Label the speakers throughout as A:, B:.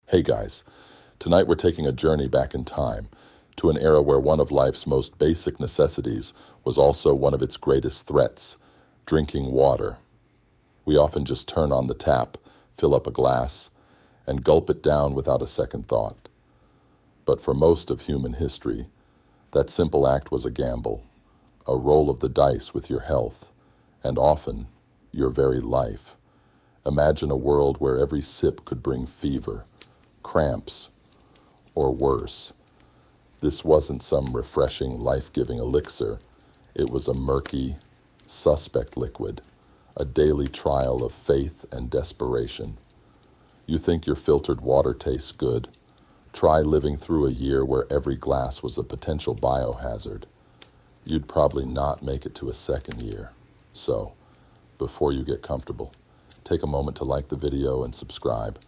A: Hey guys, tonight we're taking a journey back in time to an era where one of life's most basic necessities was also one of its greatest threats, drinking water. We often just turn on the tap, fill up a glass, and gulp it down without a second thought. But for most of human history, that simple act was a gamble, a roll of the dice with your health, and often your very life. Imagine a world where every sip could bring fever, cramps, or worse. This wasn't some refreshing, life-giving elixir. It was a murky, suspect liquid, a daily trial of faith and desperation. You think your filtered water tastes good? Try living through a year where every glass was a potential biohazard. You'd probably not make it to a second year. So, before you get comfortable, take a moment to like the video and subscribe,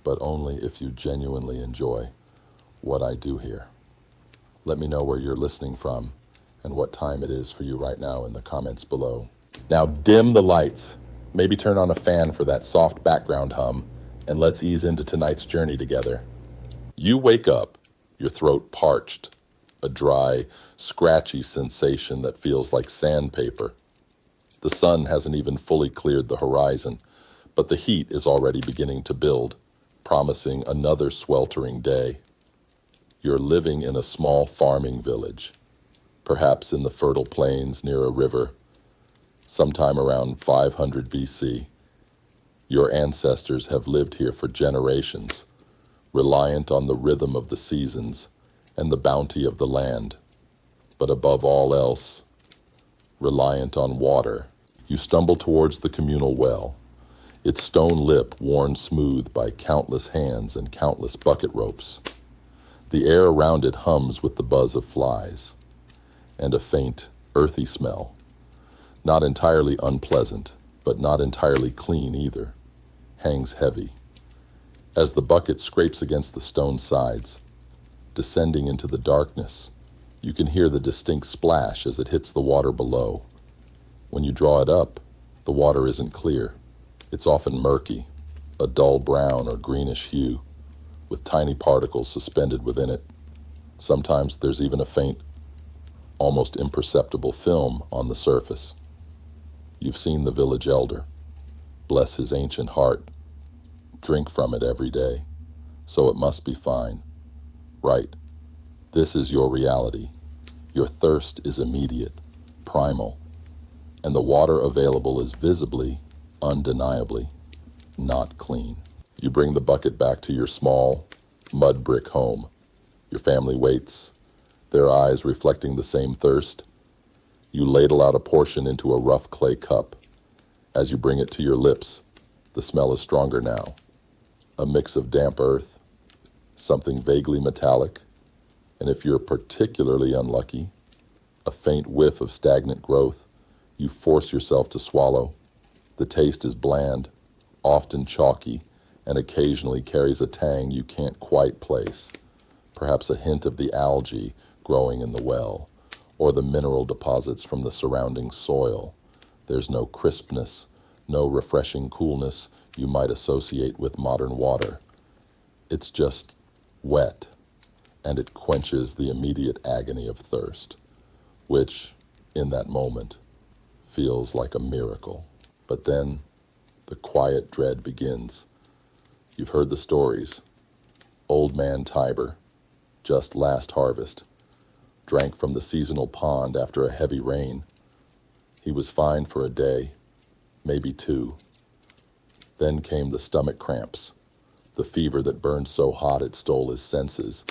A: but only if you genuinely enjoy what I do here. Let me know where you're listening from and what time it is for you right now in the comments below. Now dim the lights, maybe turn on a fan for that soft background hum, and let's ease into tonight's journey together. You wake up, your throat parched, a dry, scratchy sensation that feels like sandpaper. The sun hasn't even fully cleared the horizon, but the heat is already beginning to build, promising another sweltering day. You're living in a small farming village, perhaps in the fertile plains near a river, sometime around 500 BC. Your ancestors have lived here for generations, reliant on the rhythm of the seasons and the bounty of the land, but above all else, reliant on water. You stumble towards the communal well, its stone lip worn smooth by countless hands and countless bucket ropes. The air around it hums with the buzz of flies, and a faint, earthy smell. Not entirely unpleasant, but not entirely clean either, hangs heavy. As the bucket scrapes against the stone sides, descending into the darkness, you can hear the distinct splash as it hits the water below. When you draw it up, the water isn't clear. It's often murky, a dull brown or greenish hue, with tiny particles suspended within it. Sometimes there's even a faint, almost imperceptible film on the surface. You've seen the village elder, bless his ancient heart, drink from it every day, so it must be fine. Right, this is your reality. Your thirst is immediate, primal, and the water available is visibly, undeniably, not clean. You bring the bucket back to your small, mud brick home. Your family waits, their eyes reflecting the same thirst. You ladle out a portion into a rough clay cup. As you bring it to your lips, the smell is stronger now. A mix of damp earth, something vaguely metallic, and if you're particularly unlucky, a faint whiff of stagnant growth you force yourself to swallow. The taste is bland, often chalky, and occasionally carries a tang you can't quite place. Perhaps a hint of the algae growing in the well, or the mineral deposits from the surrounding soil. There's no crispness, no refreshing coolness you might associate with modern water. It's just wet, and it quenches the immediate agony of thirst, which, in that moment, feels like a miracle. But then, the quiet dread begins. You've heard the stories. Old man Tiber, just last harvest, drank from the seasonal pond after a heavy rain. He was fine for a day, maybe two. Then came the stomach cramps, the fever that burned so hot it stole his senses,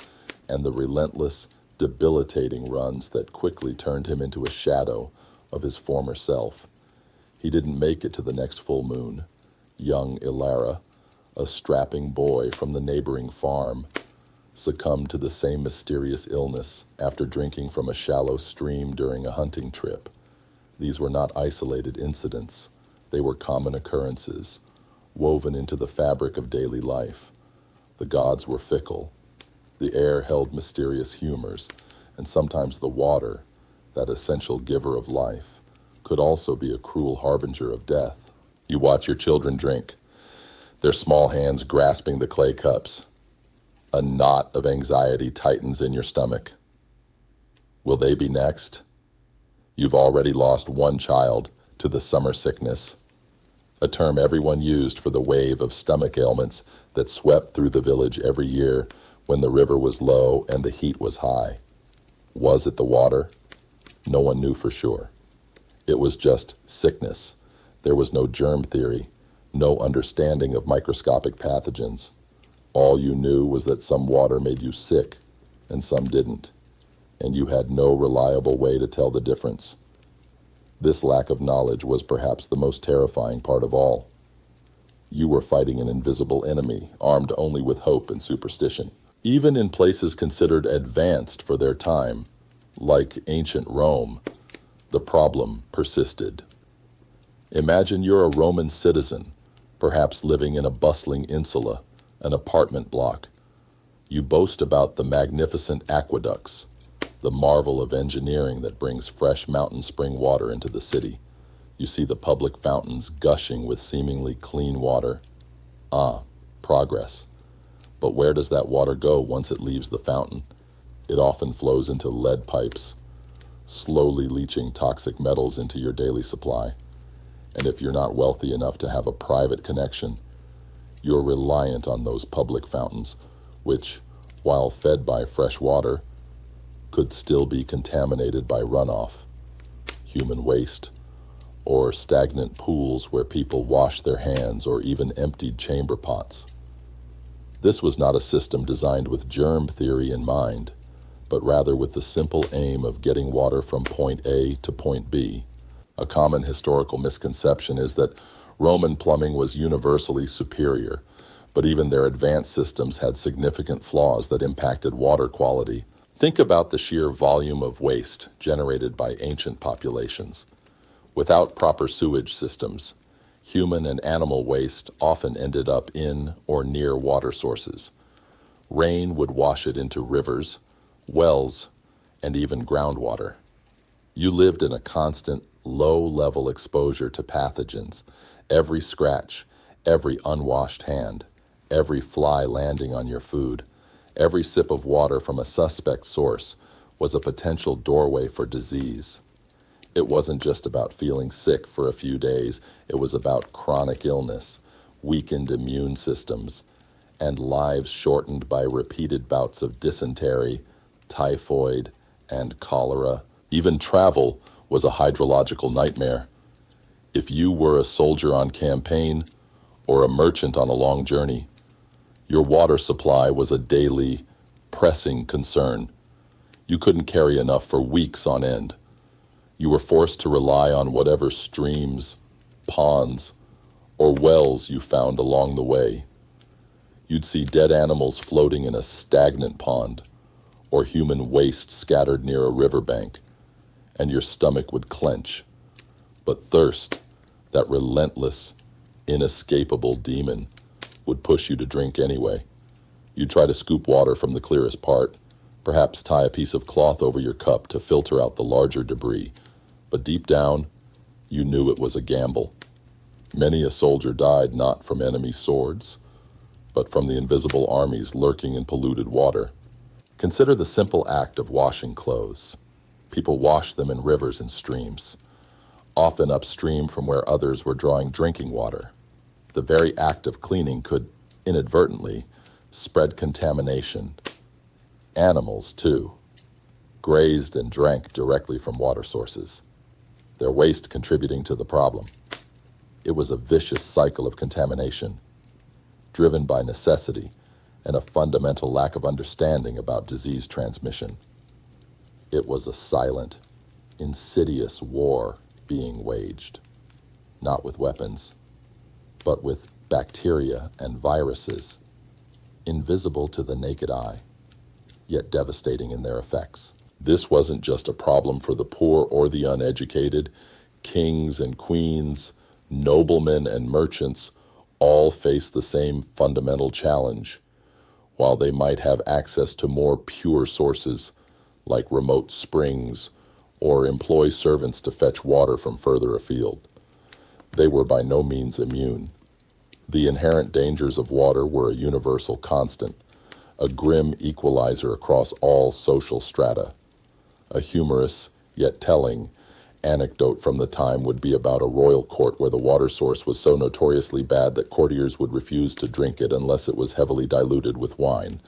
A: and the relentless, debilitating runs that quickly turned him into a shadow of his former self. He didn't make it to the next full moon. Young Ilara, a strapping boy from the neighboring farm, succumbed to the same mysterious illness after drinking from a shallow stream during a hunting trip. These were not isolated incidents. They were common occurrences, woven into the fabric of daily life. The gods were fickle. The air held mysterious humors, and sometimes the water, that essential giver of life, could also be a cruel harbinger of death. You watch your children drink, their small hands grasping the clay cups, A knot of anxiety tightens in your stomach. Will they be next? You've already lost one child to the summer sickness, a term everyone used for the wave of stomach ailments that swept through the village every year when the river was low and the heat was high. Was it the water? No one knew for sure. It was just sickness. There was no germ theory, no understanding of microscopic pathogens. All you knew was that some water made you sick and some didn't, and you had no reliable way to tell the difference. This lack of knowledge was perhaps the most terrifying part of all. You were fighting an invisible enemy, armed only with hope and superstition. Even in places considered advanced for their time, like ancient Rome, the problem persisted. Imagine you're a Roman citizen, perhaps living in a bustling insula, an apartment block. You boast about the magnificent aqueducts, the marvel of engineering that brings fresh mountain spring water into the city. You see the public fountains gushing with seemingly clean water. Ah, progress. But where does that water go once it leaves the fountain? It often flows into lead pipes, slowly leaching toxic metals into your daily supply. And if you're not wealthy enough to have a private connection, you're reliant on those public fountains, which, while fed by fresh water, could still be contaminated by runoff, human waste, or stagnant pools where people wash their hands or even emptied chamber pots. This was not a system designed with germ theory in mind, but rather with the simple aim of getting water from point A to point B. A common historical misconception is that Roman plumbing was universally superior, but even their advanced systems had significant flaws that impacted water quality. Think about the sheer volume of waste generated by ancient populations. Without proper sewage systems, human and animal waste often ended up in or near water sources. Rain would wash it into rivers, wells, and even groundwater. You lived in a constant, low-level exposure to pathogens. Every scratch, every unwashed hand, every fly landing on your food, every sip of water from a suspect source was a potential doorway for disease. It wasn't just about feeling sick for a few days. It was about chronic illness, weakened immune systems, and lives shortened by repeated bouts of dysentery, typhoid, and cholera. Even travel was a hydrological nightmare. If you were a soldier on campaign or a merchant on a long journey, your water supply was a daily, pressing concern. You couldn't carry enough for weeks on end. You were forced to rely on whatever streams, ponds, or wells you found along the way. You'd see dead animals floating in a stagnant pond, or human waste scattered near a riverbank, and your stomach would clench. But thirst, that relentless, inescapable demon, would push you to drink anyway. You'd try to scoop water from the clearest part, perhaps tie a piece of cloth over your cup to filter out the larger debris. But deep down, you knew it was a gamble. Many a soldier died not from enemy swords, but from the invisible armies lurking in polluted water. Consider the simple act of washing clothes. People washed them in rivers and streams, often upstream from where others were drawing drinking water. The very act of cleaning could, inadvertently, spread contamination. Animals, too, grazed and drank directly from water sources, their waste contributing to the problem. It was a vicious cycle of contamination, driven by necessity and a fundamental lack of understanding about disease transmission. It was a silent, insidious war being waged, not with weapons, but with bacteria and viruses, invisible to the naked eye, yet devastating in their effects. This wasn't just a problem for the poor or the uneducated. Kings and queens, noblemen and merchants all face the same fundamental challenge. While they might have access to more pure sources, like remote springs, or employ servants to fetch water from further afield, they were by no means immune. The inherent dangers of water were a universal constant, a grim equalizer across all social strata. A humorous, yet telling, anecdote from the time would be about a royal court where the water source was so notoriously bad that courtiers would refuse to drink it unless it was heavily diluted with wine,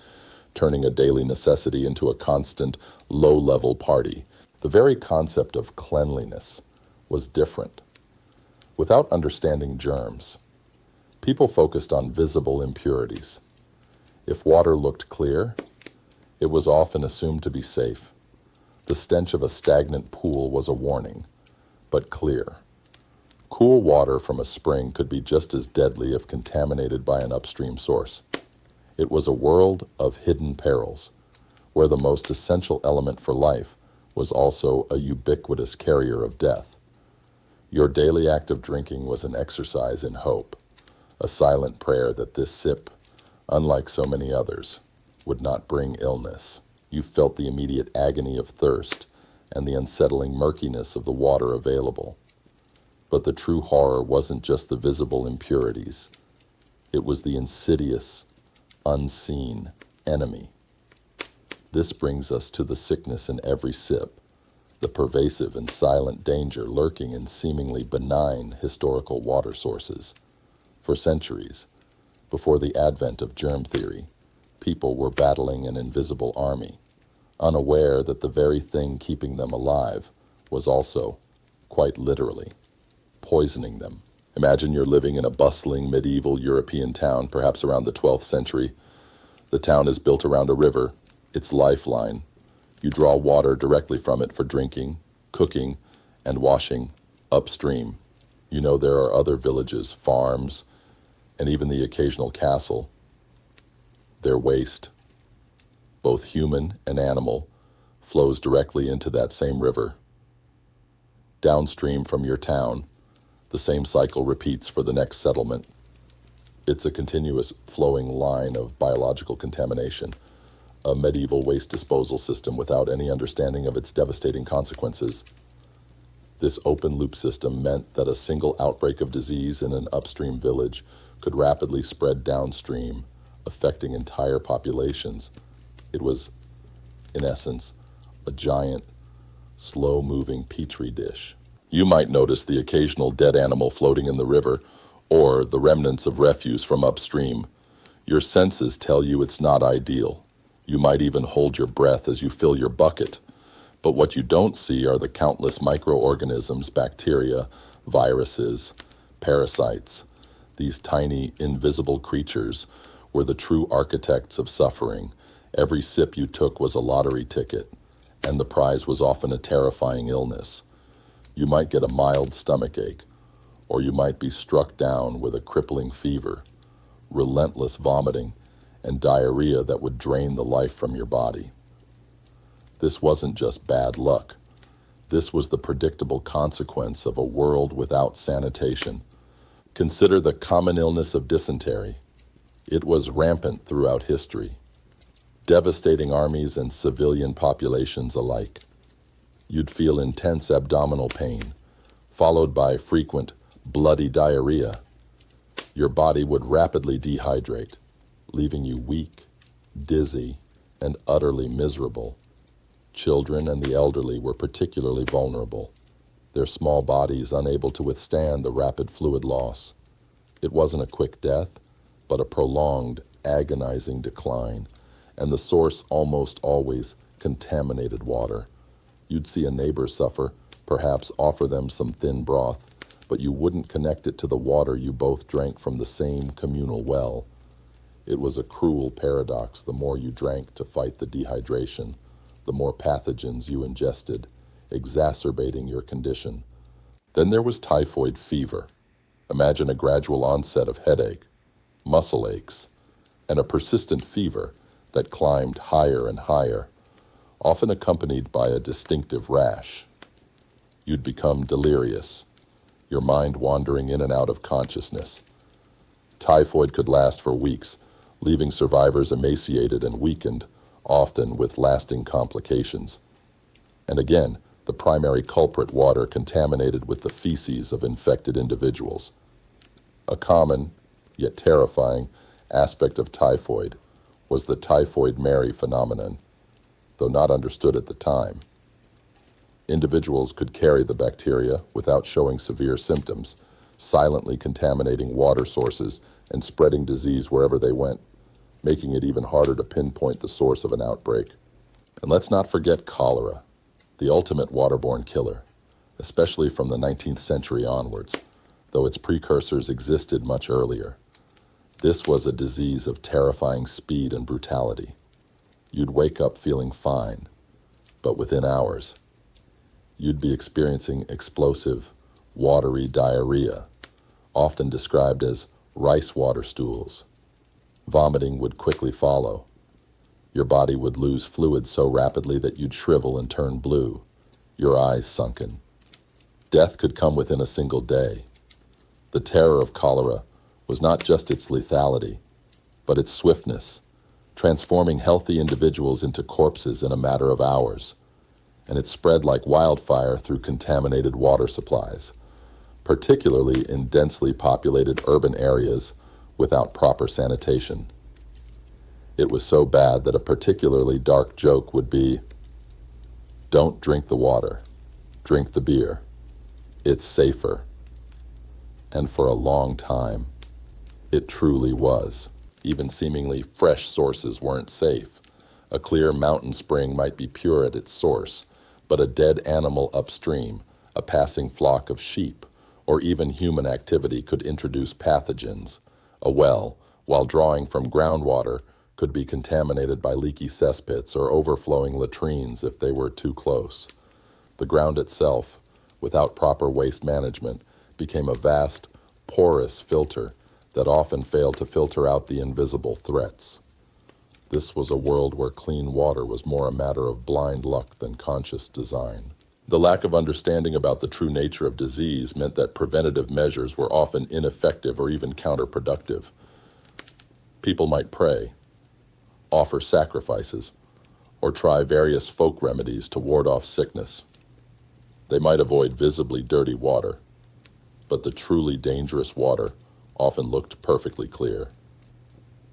A: turning a daily necessity into a constant, low-level party. The very concept of cleanliness was different. Without understanding germs, people focused on visible impurities. If water looked clear, it was often assumed to be safe. The stench of a stagnant pool was a warning, but clear. Cool water from a spring could be just as deadly if contaminated by an upstream source. It was a world of hidden perils, where the most essential element for life was also a ubiquitous carrier of death. Your daily act of drinking was an exercise in hope, a silent prayer that this sip, unlike so many others, would not bring illness. You felt the immediate agony of thirst and the unsettling murkiness of the water available. But the true horror wasn't just the visible impurities. It was the insidious, unseen enemy. This brings us to the sickness in every sip, the pervasive and silent danger lurking in seemingly benign historical water sources. For centuries, before the advent of germ theory, people were battling an invisible army, unaware that the very thing keeping them alive was also, quite literally, poisoning them. Imagine you're living in a bustling medieval European town, perhaps around the 12th century. The town is built around a river, its lifeline. You draw water directly from it for drinking, cooking, and washing upstream. You know there are other villages, farms, and even the occasional castle. Their waste, both human and animal, flows directly into that same river. Downstream from your town, the same cycle repeats for the next settlement. It's a continuous flowing line of biological contamination, a medieval waste disposal system without any understanding of its devastating consequences. This open-loop system meant that a single outbreak of disease in an upstream village could rapidly spread downstream, affecting entire populations. It was, in essence, a giant, slow-moving petri dish. You might notice the occasional dead animal floating in the river, or the remnants of refuse from upstream. Your senses tell you it's not ideal. You might even hold your breath as you fill your bucket. But what you don't see are the countless microorganisms, bacteria, viruses, parasites. These tiny, invisible creatures were the true architects of suffering. Every sip you took was a lottery ticket, and the prize was often a terrifying illness. You might get a mild stomachache, or you might be struck down with a crippling fever, relentless vomiting, and diarrhea that would drain the life from your body. This wasn't just bad luck. This was the predictable consequence of a world without sanitation. Consider the common illness of dysentery. It was rampant throughout history, devastating armies and civilian populations alike. You'd feel intense abdominal pain, followed by frequent bloody diarrhea. Your body would rapidly dehydrate, leaving you weak, dizzy, and utterly miserable. Children and the elderly were particularly vulnerable, their small bodies unable to withstand the rapid fluid loss. It wasn't a quick death, but a prolonged, agonizing decline, and the source almost always contaminated water. You'd see a neighbor suffer, perhaps offer them some thin broth, but you wouldn't connect it to the water you both drank from the same communal well. It was a cruel paradox. The more you drank to fight the dehydration, the more pathogens you ingested, exacerbating your condition. Then there was typhoid fever. Imagine a gradual onset of headache, muscle aches, and a persistent fever that climbed higher and higher, often accompanied by a distinctive rash. You'd become delirious, your mind wandering in and out of consciousness. Typhoid could last for weeks, leaving survivors emaciated and weakened, often with lasting complications. And again, the primary culprit, water contaminated with the feces of infected individuals. A common, yet terrifying, aspect of typhoid was the typhoid Mary phenomenon, though not understood at the time. Individuals could carry the bacteria without showing severe symptoms, silently contaminating water sources and spreading disease wherever they went, making it even harder to pinpoint the source of an outbreak. And let's not forget cholera, the ultimate waterborne killer, especially from the 19th century onwards, though its precursors existed much earlier. This was a disease of terrifying speed and brutality. You'd wake up feeling fine, but within hours, you'd be experiencing explosive, watery diarrhea, often described as rice water stools. Vomiting would quickly follow. Your body would lose fluid so rapidly that you'd shrivel and turn blue, your eyes sunken. Death could come within a single day. The terror of cholera was not just its lethality, but its swiftness, transforming healthy individuals into corpses in a matter of hours. And it spread like wildfire through contaminated water supplies, particularly in densely populated urban areas without proper sanitation. It was so bad that a particularly dark joke would be, "Don't drink the water, drink the beer. It's safer." And for a long time, it truly was. Even seemingly fresh sources weren't safe. A clear mountain spring might be pure at its source, but a dead animal upstream, a passing flock of sheep, or even human activity could introduce pathogens. A well, while drawing from groundwater, could be contaminated by leaky cesspits or overflowing latrines if they were too close. The ground itself, without proper waste management, became a vast, porous filter that often failed to filter out the invisible threats. This was a world where clean water was more a matter of blind luck than conscious design. The lack of understanding about the true nature of disease meant that preventative measures were often ineffective or even counterproductive. People might pray, offer sacrifices, or try various folk remedies to ward off sickness. They might avoid visibly dirty water, but the truly dangerous water often looked perfectly clear.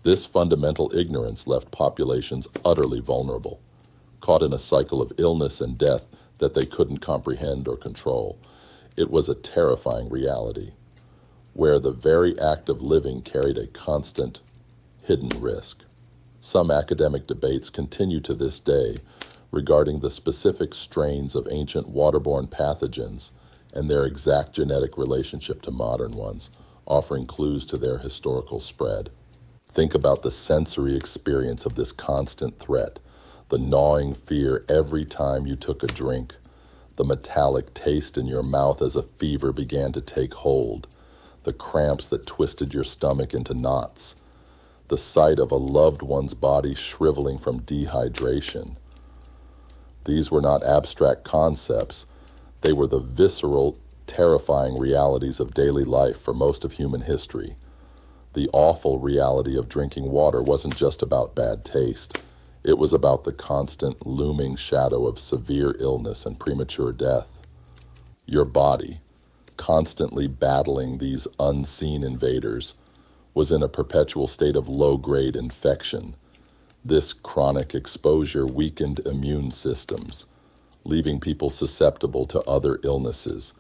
A: This fundamental ignorance left populations utterly vulnerable, caught in a cycle of illness and death that they couldn't comprehend or control. It was a terrifying reality, where the very act of living carried a constant, hidden risk. Some academic debates continue to this day regarding the specific strains of ancient waterborne pathogens and their exact genetic relationship to modern ones, offering clues to their historical spread. Think about the sensory experience of this constant threat, the gnawing fear every time you took a drink, the metallic taste in your mouth as a fever began to take hold, the cramps that twisted your stomach into knots, the sight of a loved one's body shriveling from dehydration. These were not abstract concepts. They were the visceral, terrifying realities of daily life for most of human history. The awful reality of drinking water wasn't just about bad taste. It was about the constant looming shadow of severe illness and premature death. Your body, constantly battling these unseen invaders, was in a perpetual state of low-grade infection. This chronic exposure weakened immune systems, leaving people susceptible to other illnesses.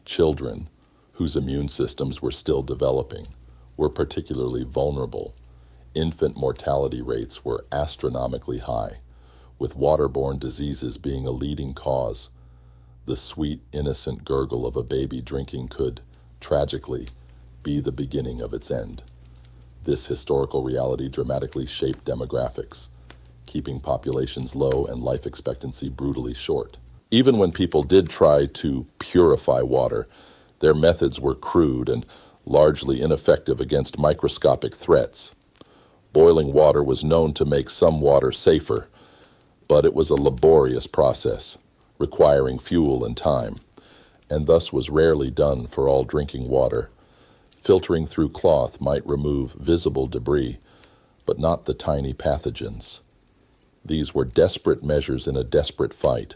A: Children, whose immune systems were still developing, were particularly vulnerable. Infant mortality rates were astronomically high, with waterborne diseases being a leading cause. The sweet, innocent gurgle of a baby drinking could, tragically, be the beginning of its end. This historical reality dramatically shaped demographics, keeping populations low and life expectancy brutally short. Even when people did try to purify water, their methods were crude and largely ineffective against microscopic threats. Boiling water was known to make some water safer, but it was a laborious process, requiring fuel and time, and thus was rarely done for all drinking water. Filtering through cloth might remove visible debris, but not the tiny pathogens. These were desperate measures in a desperate fight,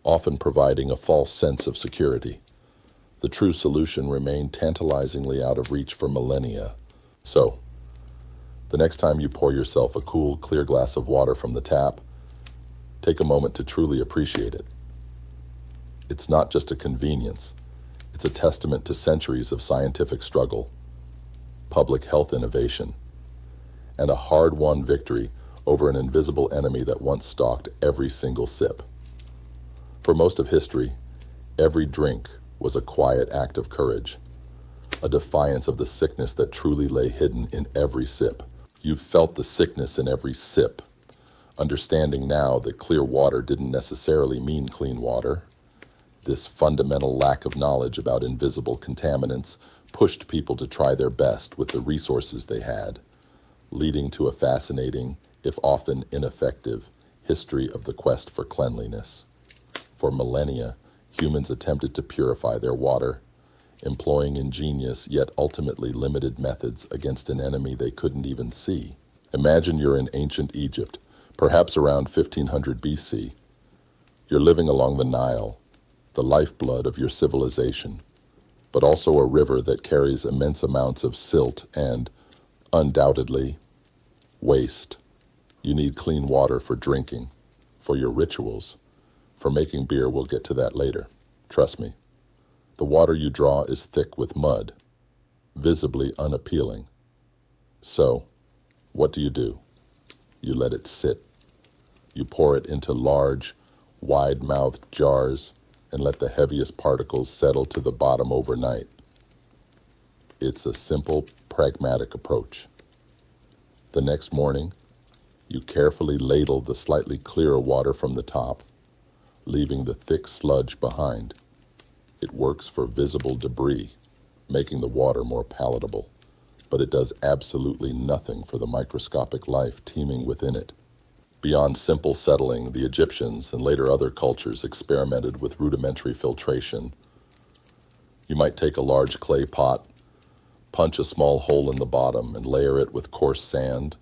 A: often providing a false sense of security. The true solution remained tantalizingly out of reach for millennia. So, The next time you pour yourself a cool, clear glass of water from the tap, take a moment to truly appreciate it. It's not just a convenience. It's a testament to centuries of scientific struggle, public health innovation, and a hard-won victory over an invisible enemy that once stalked every single sip. For most of history, every drink was a quiet act of courage, a defiance of the sickness that truly lay hidden in every sip. You've felt the sickness in every sip, understanding now that clear water didn't necessarily mean clean water. This fundamental lack of knowledge about invisible contaminants pushed people to try their best with the resources they had, leading to a fascinating, if often ineffective, history of the quest for cleanliness. For millennia, humans attempted to purify their water, employing ingenious yet ultimately limited methods against an enemy they couldn't even see. Imagine you're in ancient Egypt, perhaps around 1500 BC. You're living along the Nile, the lifeblood of your civilization, but also a river that carries immense amounts of silt and, undoubtedly, waste. You need clean water for drinking, for your rituals, for making beer. We'll get to that later. Trust me. The water you draw is thick with mud, visibly unappealing. So, what do? You let it sit. You pour it into large, wide-mouthed jars and let the heaviest particles settle to the bottom overnight. It's a simple, pragmatic approach. The next morning, you carefully ladle the slightly clearer water from the top, leaving the thick sludge behind. It works for visible debris, making the water more palatable, but it does absolutely nothing for the microscopic life teeming within it. Beyond simple settling, the Egyptians and later other cultures experimented with rudimentary filtration. You might take a large clay pot, punch a small hole in the bottom and layer it with coarse sand,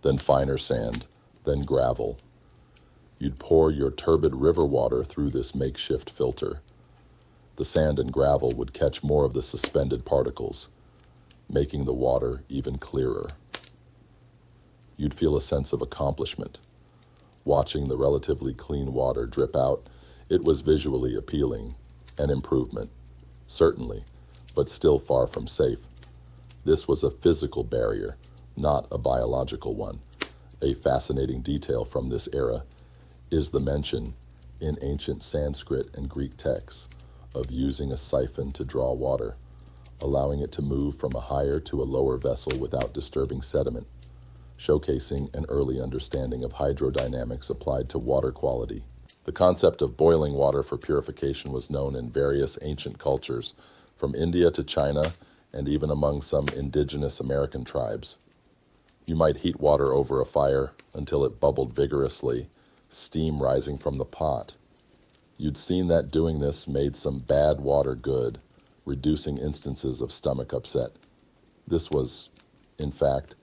A: then finer sand, then gravel. You'd pour your turbid river water through this makeshift filter. The sand and gravel would catch more of the suspended particles, making the water even clearer. You'd feel a sense of accomplishment. Watching the relatively clean water drip out, it was visually appealing, an improvement, certainly, but still far from safe. This was a physical barrier, not a biological one. A fascinating detail from this era is the mention, in ancient Sanskrit and Greek texts, of using a siphon to draw water, allowing it to move from a higher to a lower vessel without disturbing sediment, showcasing an early understanding of hydrodynamics applied to water quality. The concept of boiling water for purification was known in various ancient cultures, from India to China, and even among some indigenous American tribes. You might heat water over a fire until it bubbled vigorously, steam rising from the pot. You'd seen that doing this made some bad water good, reducing instances of stomach upset. This was, in fact,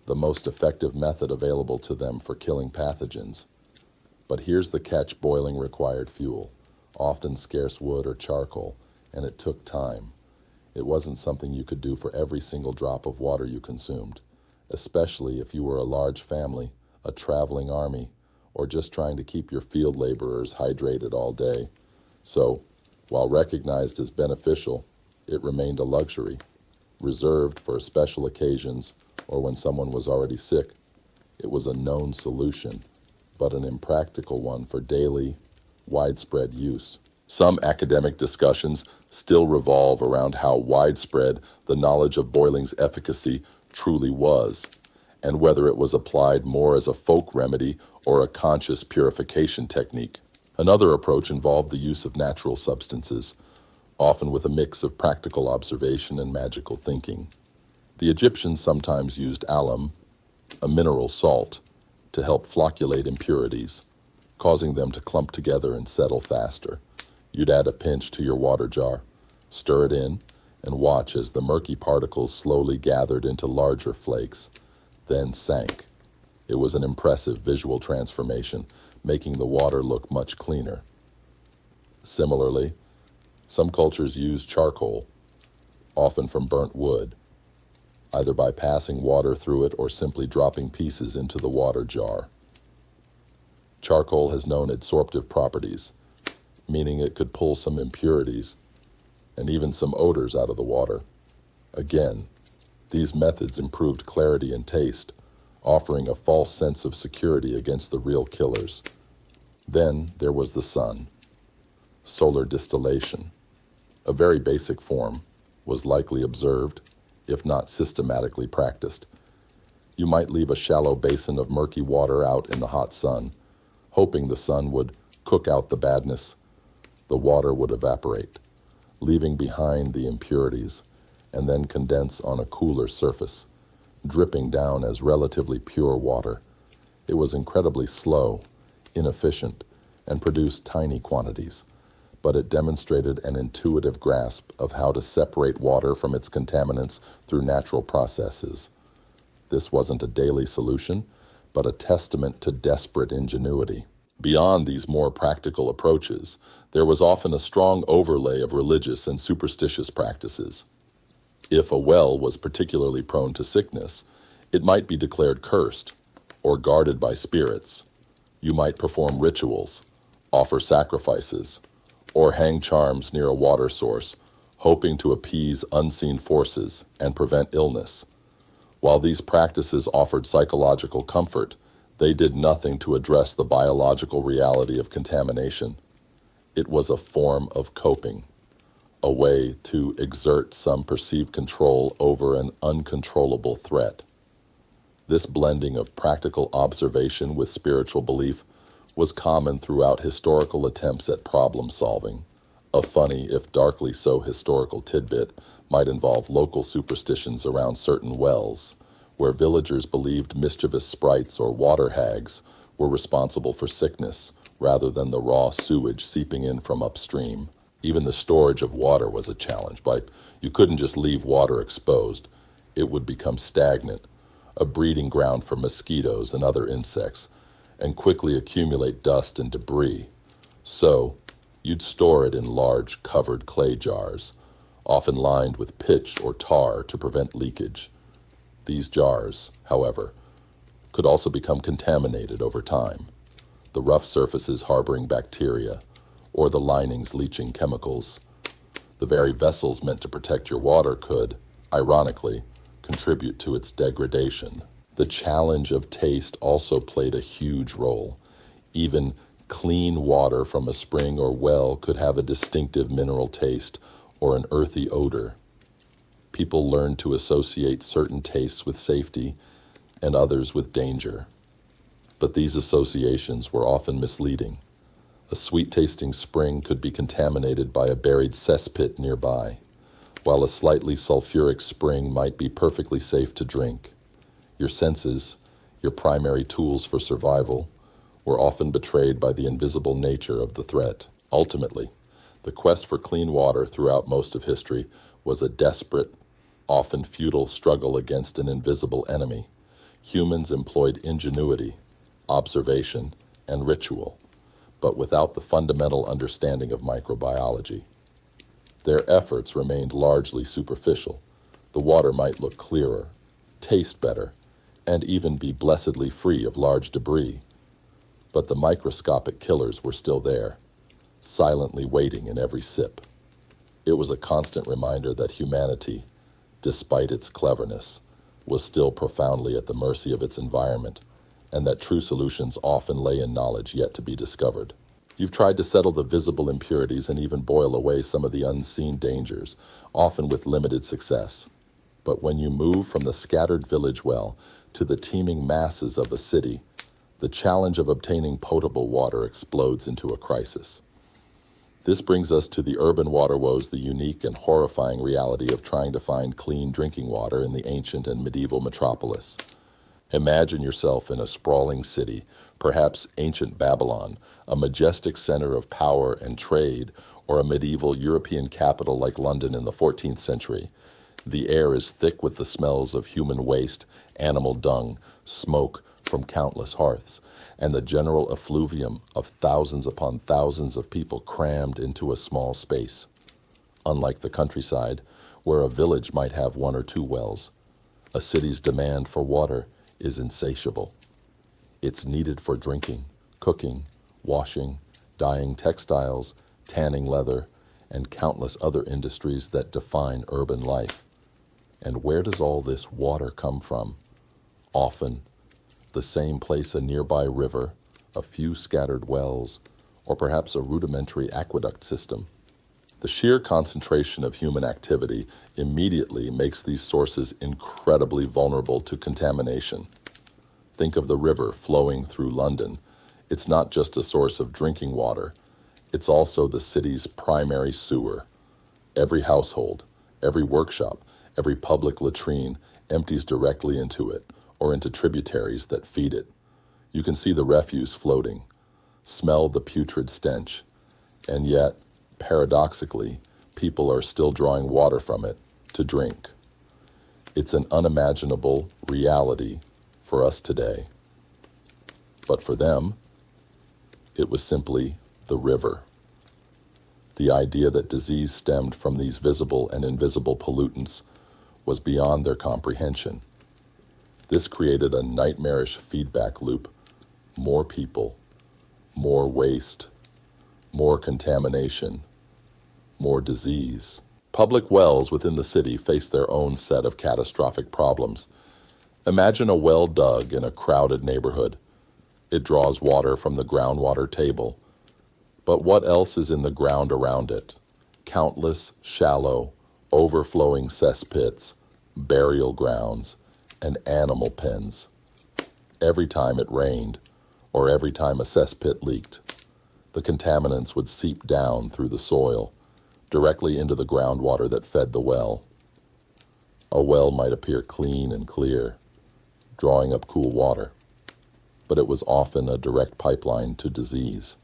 A: the most effective method available to them for killing pathogens. But here's the catch: boiling required fuel, often scarce wood or charcoal, and it took time. It wasn't something you could do for every single drop of water you consumed, especially if you were a large family, a traveling army, or just trying to keep your field laborers hydrated all day. So, while recognized as beneficial, it remained a luxury, reserved for special occasions or when someone was already sick. It was a known solution, but an impractical one for daily, widespread use. Some academic discussions still revolve around how widespread the knowledge of boiling's efficacy truly was, and whether it was applied more as a folk remedy or a conscious purification technique. Another approach involved the use of natural substances, often with a mix of practical observation and magical thinking. The Egyptians sometimes used alum, a mineral salt, to help flocculate impurities, causing them to clump together and settle faster. You'd add a pinch to your water jar, stir it in, and watch as the murky particles slowly gathered into larger flakes, then sank. It was an impressive visual transformation, making the water look much cleaner. Similarly, some cultures used charcoal, often from burnt wood. either by passing water through it or simply dropping pieces into the water jar. Charcoal has known adsorptive properties, meaning it could pull some impurities and even some odors out of the water. Again, these methods improved clarity and taste, offering a false sense of security against the real killers. Then there was the sun. Solar distillation, a very basic form, was likely observed, if not systematically practiced. You might leave a shallow basin of murky water out in the hot sun, hoping the sun would cook out the badness. The water would evaporate, leaving behind the impurities, and then condense on a cooler surface, dripping down as relatively pure water. It was incredibly slow, inefficient, and produced tiny quantities, but it demonstrated an intuitive grasp of how to separate water from its contaminants through natural processes. This wasn't a daily solution, but a testament to desperate ingenuity. Beyond these more practical approaches, there was often a strong overlay of religious and superstitious practices. If a well was particularly prone to sickness, it might be declared cursed or guarded by spirits. You might perform rituals, offer sacrifices, or hang charms near a water source, hoping to appease unseen forces and prevent illness. While these practices offered psychological comfort, they did nothing to address the biological reality of contamination. It was a form of coping, a way to exert some perceived control over an uncontrollable threat. This blending of practical observation with spiritual belief was common throughout historical attempts at problem solving. A funny, if darkly so, historical tidbit might involve local superstitions around certain wells, where villagers believed mischievous sprites or water hags were responsible for sickness rather than the raw sewage seeping in from upstream. Even the storage of water was a challenge, but you couldn't just leave water exposed. It would become stagnant, a breeding ground for mosquitoes and other insects, and quickly accumulate dust and debris. So, you'd store it in large covered clay jars, often lined with pitch or tar to prevent leakage. These jars, however, could also become contaminated over time, the rough surfaces harboring bacteria, or the linings leaching chemicals. The very vessels meant to protect your water could, ironically, contribute to its degradation. The challenge of taste also played a huge role. Even clean water from a spring or well could have a distinctive mineral taste or an earthy odor. People learned to associate certain tastes with safety and others with danger. But these associations were often misleading. A sweet-tasting spring could be contaminated by a buried cesspit nearby, while a slightly sulfuric spring might be perfectly safe to drink. Your senses, your primary tools for survival, were often betrayed by the invisible nature of the threat. Ultimately, the quest for clean water throughout most of history was a desperate, often futile struggle against an invisible enemy. Humans employed ingenuity, observation, and ritual, but without the fundamental understanding of microbiology. Their efforts remained largely superficial. The water might look clearer, taste better, and even be blessedly free of large debris. But the microscopic killers were still there, silently waiting in every sip. It was a constant reminder that humanity, despite its cleverness, was still profoundly at the mercy of its environment, and that true solutions often lay in knowledge yet to be discovered. You've tried to settle the visible impurities and even boil away some of the unseen dangers, often with limited success. But when you move from the scattered village well to the teeming masses of a city, the challenge of obtaining potable water explodes into a crisis. This brings us to the urban water woes, the unique and horrifying reality of trying to find clean drinking water in the ancient and medieval metropolis. Imagine yourself in a sprawling city, perhaps ancient Babylon, a majestic center of power and trade, or a medieval European capital like London in the 14th century. The air is thick with the smells of human waste, animal dung, smoke from countless hearths, and the general effluvium of thousands upon thousands of people crammed into a small space. Unlike the countryside, where a village might have one or two wells, A city's demand for water is insatiable. It's needed for drinking, cooking, washing, dyeing textiles, tanning leather, and countless other industries that define urban life. And where does all this water come from? Often, the same place: a nearby river, a few scattered wells, or perhaps a rudimentary aqueduct system. The sheer concentration of human activity immediately makes these sources incredibly vulnerable to contamination. Think of the river flowing through London. It's not just a source of drinking water, it's also the city's primary sewer. Every household, every workshop, every public latrine empties directly into it or into tributaries that feed it. You can see the refuse floating, smell the putrid stench, and yet, paradoxically, people are still drawing water from it to drink. It's an unimaginable reality for us today. But for them, it was simply the river. The idea that disease stemmed from these visible and invisible pollutants was beyond their comprehension. This created a nightmarish feedback loop: more people, more waste, more contamination, more disease. Public wells within the city face their own set of catastrophic problems. Imagine a well dug in a crowded neighborhood. It draws water from the groundwater table. But what else is in the ground around it? Countless shallow, overflowing cesspits, burial grounds, and animal pens. Every time it rained, or every time a cesspit leaked, the contaminants would seep down through the soil, directly into the groundwater that fed the well. A well might appear clean and clear, drawing up cool water, but it was often a direct pipeline to disease.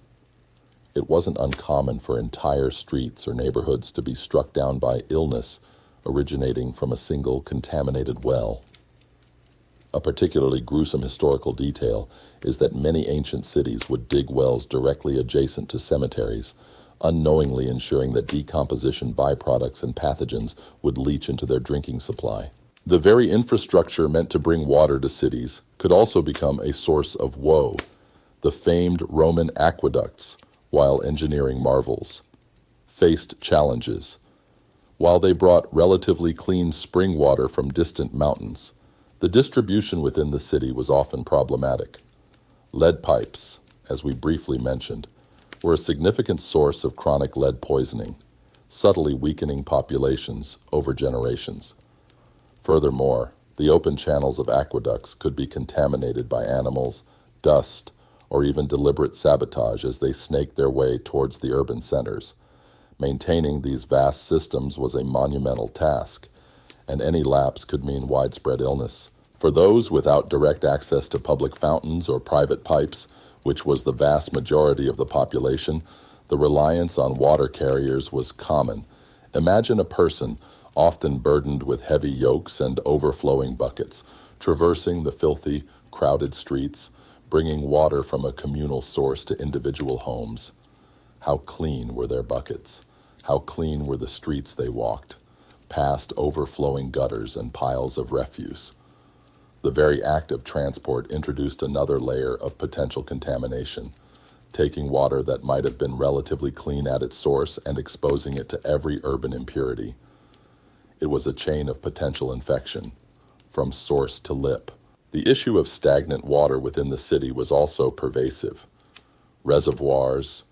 A: It wasn't uncommon for entire streets or neighborhoods to be struck down by illness originating from a single contaminated well. A particularly gruesome historical detail is that many ancient cities would dig wells directly adjacent to cemeteries, unknowingly ensuring that decomposition byproducts and pathogens would leach into their drinking supply. The very infrastructure meant to bring water to cities could also become a source of woe. The famed Roman aqueducts, while engineering marvels, faced challenges. While they brought relatively clean spring water from distant mountains, the distribution within the city was often problematic. Lead pipes, as we briefly mentioned, were a significant source of chronic lead poisoning, subtly weakening populations over generations. Furthermore, the open channels of aqueducts could be contaminated by animals, dust, or even deliberate sabotage as they snaked their way towards the urban centers. Maintaining these vast systems was a monumental task, and any lapse could mean widespread illness. For those without direct access to public fountains or private pipes, which was the vast majority of the population, the reliance on water carriers was common. Imagine a person, often burdened with heavy yokes and overflowing buckets, traversing the filthy, crowded streets, bringing water from a communal source to individual homes. How clean were their buckets? How clean were the streets they walked, past overflowing gutters and piles of refuse? The very act of transport introduced another layer of potential contamination, taking water that might have been relatively clean at its source and exposing it to every urban impurity. It was a chain of potential infection, from source to lip. The issue of stagnant water within the city was also pervasive. Reservoirs,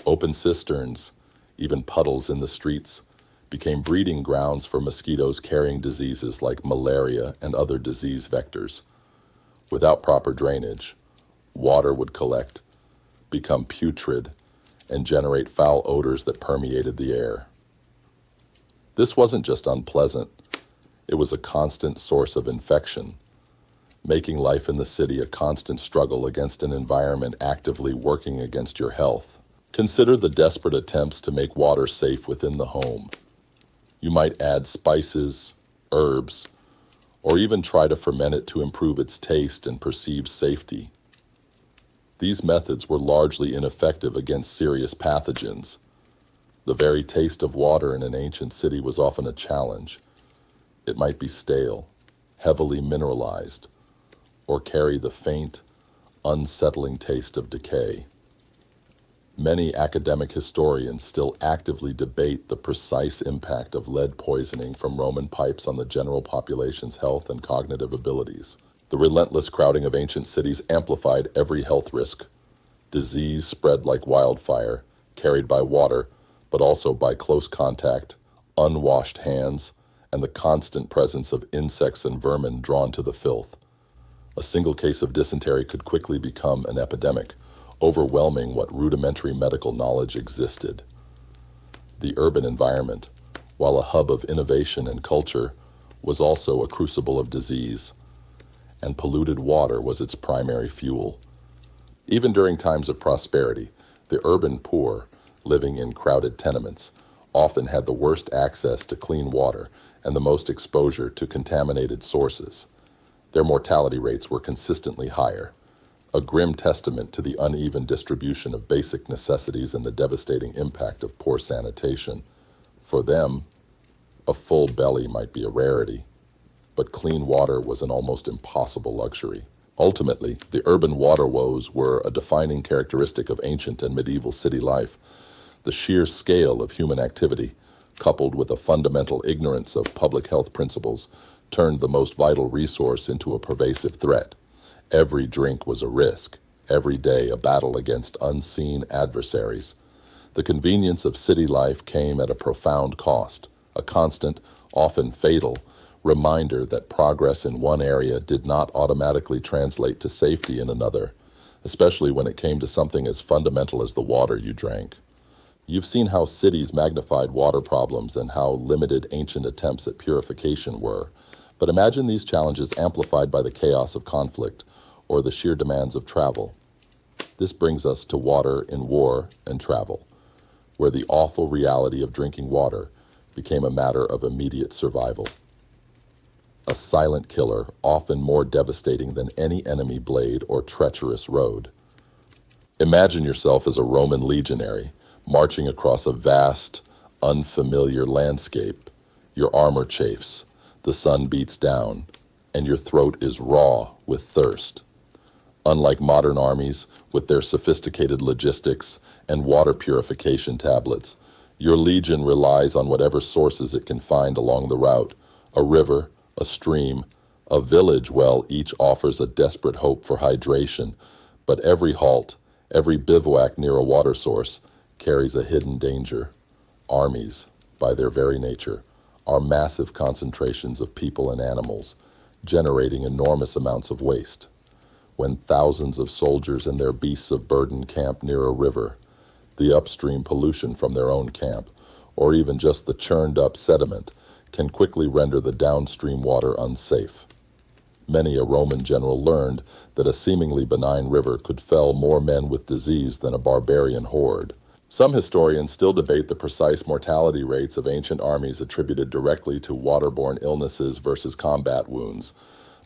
A: open cisterns, even puddles in the streets became breeding grounds for mosquitoes carrying diseases like malaria and other disease vectors. Without proper drainage, water would collect, become putrid, and generate foul odors that permeated the air. This wasn't just unpleasant, it was a constant source of infection, making life in the city a constant struggle against an environment actively working against your health. Consider the desperate attempts to make water safe within the home. You might add spices, herbs, or even try to ferment it to improve its taste and perceived safety. These methods were largely ineffective against serious pathogens. The very taste of water in an ancient city was often a challenge. It might be stale, heavily mineralized, or carry the faint, unsettling taste of decay. Many academic historians still actively debate the precise impact of lead poisoning from Roman pipes on the general population's health and cognitive abilities. The relentless crowding of ancient cities amplified every health risk. Disease spread like wildfire, carried by water, but also by close contact, unwashed hands, and the constant presence of insects and vermin drawn to the filth. A single case of dysentery could quickly become an epidemic, overwhelming what rudimentary medical knowledge existed. The urban environment, while a hub of innovation and culture, was also a crucible of disease, and polluted water was its primary fuel. Even during times of prosperity, the urban poor, living in crowded tenements, often had the worst access to clean water and the most exposure to contaminated sources. Their mortality rates were consistently higher, a grim testament to the uneven distribution of basic necessities and the devastating impact of poor sanitation. For them, a full belly might be a rarity, but clean water was an almost impossible luxury. Ultimately, the urban water woes were a defining characteristic of ancient and medieval city life. The sheer scale of human activity, coupled with a fundamental ignorance of public health principles, turned the most vital resource into a pervasive threat. Every drink was a risk, every day a battle against unseen adversaries. The convenience of city life came at a profound cost, a constant, often fatal, reminder that progress in one area did not automatically translate to safety in another, especially when it came to something as fundamental as the water you drank. You've seen how cities magnified water problems and how limited ancient attempts at purification were, but imagine these challenges amplified by the chaos of conflict or the sheer demands of travel. This brings us to water in war and travel, where the awful reality of drinking water became a matter of immediate survival. A silent killer, often more devastating than any enemy blade or treacherous road. Imagine yourself as a Roman legionary, marching across a vast, unfamiliar landscape. Your armor chafes, the sun beats down, and your throat is raw with thirst. Unlike modern armies, with their sophisticated logistics and water purification tablets, your legion relies on whatever sources it can find along the route, a river, a stream, a village well, each offers a desperate hope for hydration, but every halt, every bivouac near a water source carries a hidden danger. Armies, by their very nature, are massive concentrations of people and animals, generating enormous amounts of waste. When thousands of soldiers and their beasts of burden camp near a river, the upstream pollution from their own camp, or even just the churned up sediment, can quickly render the downstream water unsafe. Many a Roman general learned that a seemingly benign river could fell more men with disease than a barbarian horde. Some historians still debate the precise mortality rates of ancient armies attributed directly to waterborne illnesses versus combat wounds,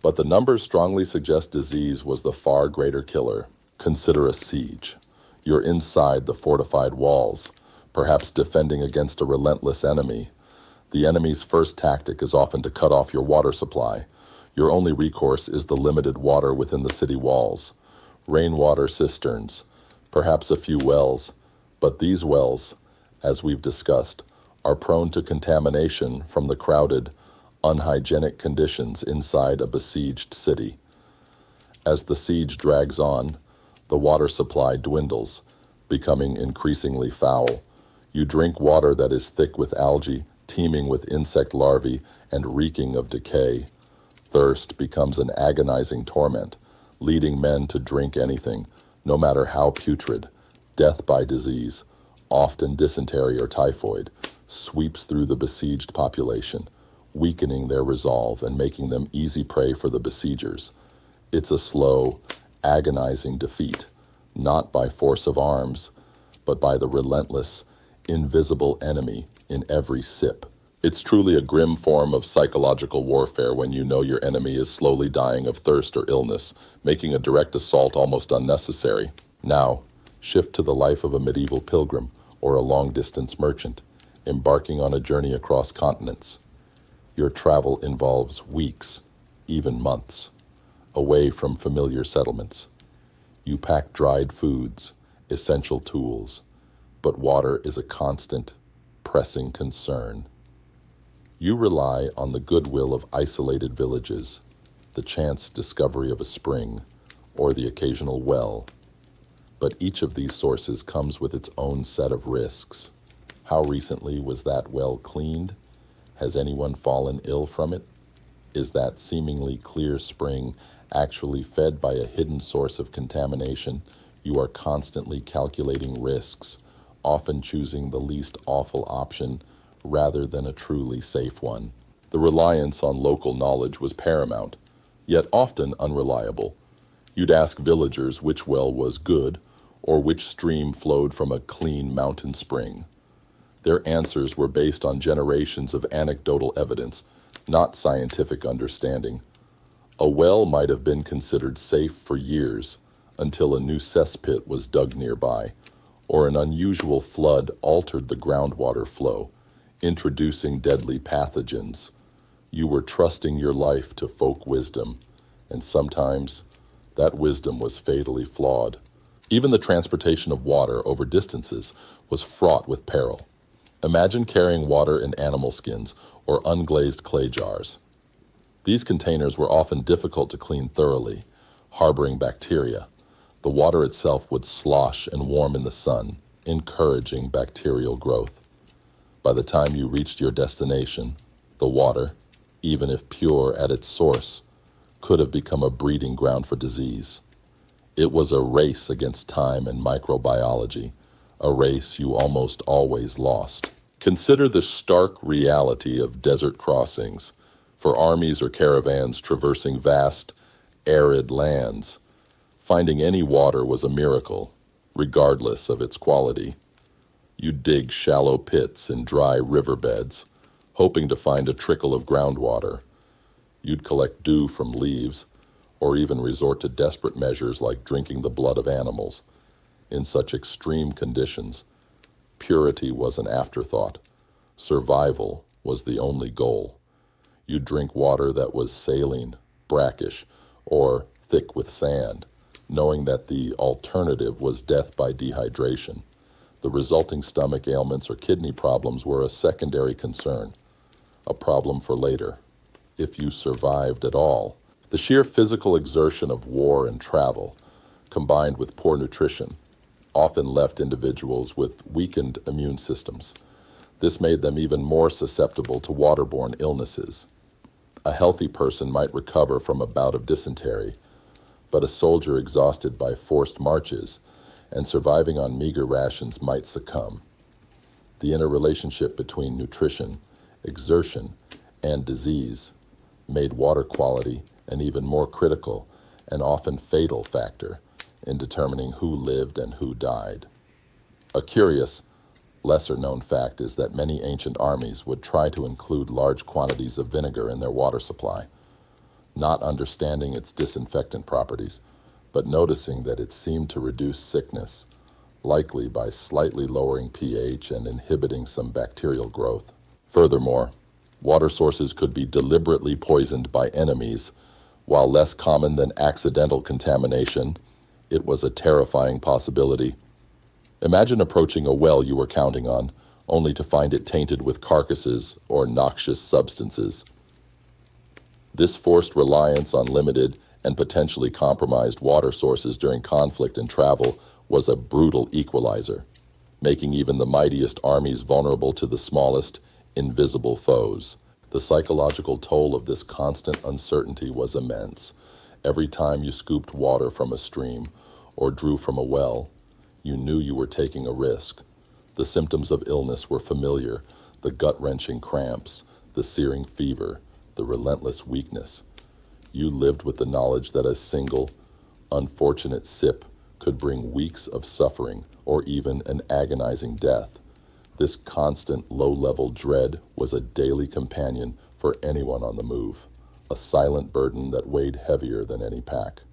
A: but the numbers strongly suggest disease was the far greater killer. Consider a siege. You're inside the fortified walls, perhaps defending against a relentless enemy. The enemy's first tactic is often to cut off your water supply. Your only recourse is the limited water within the city walls. Rainwater cisterns, perhaps a few wells, but these wells, as we've discussed, are prone to contamination from the crowded, unhygienic conditions inside a besieged city. As the siege drags on, the water supply dwindles, becoming increasingly foul. You drink water that is thick with algae, teeming with insect larvae, and reeking of decay. Thirst becomes an agonizing torment, leading men to drink anything, no matter how putrid. Death by disease, often dysentery or typhoid, sweeps through the besieged population, weakening their resolve and making them easy prey for the besiegers. It's a slow, agonizing defeat, not by force of arms, but by the relentless, invisible enemy in every sip. It's truly a grim form of psychological warfare when you know your enemy is slowly dying of thirst or illness, making a direct assault almost unnecessary. Now, shift to the life of a medieval pilgrim or a long-distance merchant, embarking on a journey across continents. Your travel involves weeks, even months, away from familiar settlements. You pack dried foods, essential tools, but water is a constant, pressing concern. You rely on the goodwill of isolated villages, the chance discovery of a spring, or the occasional well. But each of these sources comes with its own set of risks. How recently was that well cleaned? Has anyone fallen ill from it? Is that seemingly clear spring actually fed by a hidden source of contamination? You are constantly calculating risks, often choosing the least awful option rather than a truly safe one. The reliance on local knowledge was paramount, yet often unreliable. You'd ask villagers which well was good or which stream flowed from a clean mountain spring. Their answers were based on generations of anecdotal evidence, not scientific understanding. A well might have been considered safe for years until a new cesspit was dug nearby, or an unusual flood altered the groundwater flow, introducing deadly pathogens. You were trusting your life to folk wisdom, and sometimes that wisdom was fatally flawed. Even the transportation of water over distances was fraught with peril. Imagine carrying water in animal skins or unglazed clay jars. These containers were often difficult to clean thoroughly, harboring bacteria. The water itself would slosh and warm in the sun, encouraging bacterial growth. By the time you reached your destination, the water, even if pure at its source, could have become a breeding ground for disease. It was a race against time and microbiology, a race you almost always lost. Consider the stark reality of desert crossings, for armies or caravans traversing vast, arid lands. Finding any water was a miracle, regardless of its quality. You'd dig shallow pits in dry riverbeds, hoping to find a trickle of groundwater. You'd collect dew from leaves, or even resort to desperate measures like drinking the blood of animals. In such extreme conditions, purity was an afterthought. Survival was the only goal. You'd drink water that was saline, brackish, or thick with sand, knowing that the alternative was death by dehydration. The resulting stomach ailments or kidney problems were a secondary concern, a problem for later, if you survived at all. The sheer physical exertion of war and travel, combined with poor nutrition, often left individuals with weakened immune systems. This made them even more susceptible to waterborne illnesses. A healthy person might recover from a bout of dysentery, but a soldier exhausted by forced marches and surviving on meager rations might succumb. The interrelationship between nutrition, exertion, and disease made water quality an even more critical and often fatal factor in determining who lived and who died. A curious, lesser-known fact is that many ancient armies would try to include large quantities of vinegar in their water supply, not understanding its disinfectant properties, but noticing that it seemed to reduce sickness, likely by slightly lowering pH and inhibiting some bacterial growth. Furthermore, water sources could be deliberately poisoned by enemies. While less common than accidental contamination, it was a terrifying possibility. Imagine approaching a well you were counting on, only to find it tainted with carcasses or noxious substances. This forced reliance on limited and potentially compromised water sources during conflict and travel was a brutal equalizer, making even the mightiest armies vulnerable to the smallest, invisible foes. The psychological toll of this constant uncertainty was immense. Every time you scooped water from a stream or drew from a well, you knew you were taking a risk. The symptoms of illness were familiar: the gut-wrenching cramps, the searing fever, the relentless weakness. You lived with the knowledge that a single, unfortunate sip could bring weeks of suffering or even an agonizing death. This constant low-level dread was a daily companion for anyone on the move, a silent burden that weighed heavier than any pack.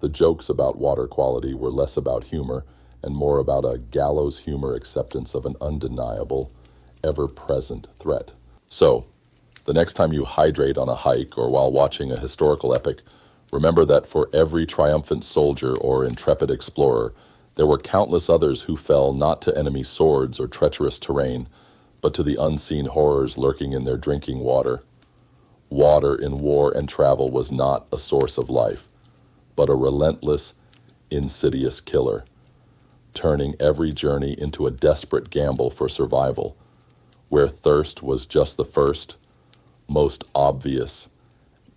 A: The jokes about water quality were less about humor and more about a gallows humor acceptance of an undeniable, ever-present threat. So, The next time you hydrate on a hike or while watching a historical epic, remember that for every triumphant soldier or intrepid explorer, there were countless others who fell not to enemy swords or treacherous terrain, but to the unseen horrors lurking in their drinking water. Water in war and travel was not a source of life, but a relentless, insidious killer, turning every journey into a desperate gamble for survival, where thirst was just the first, most obvious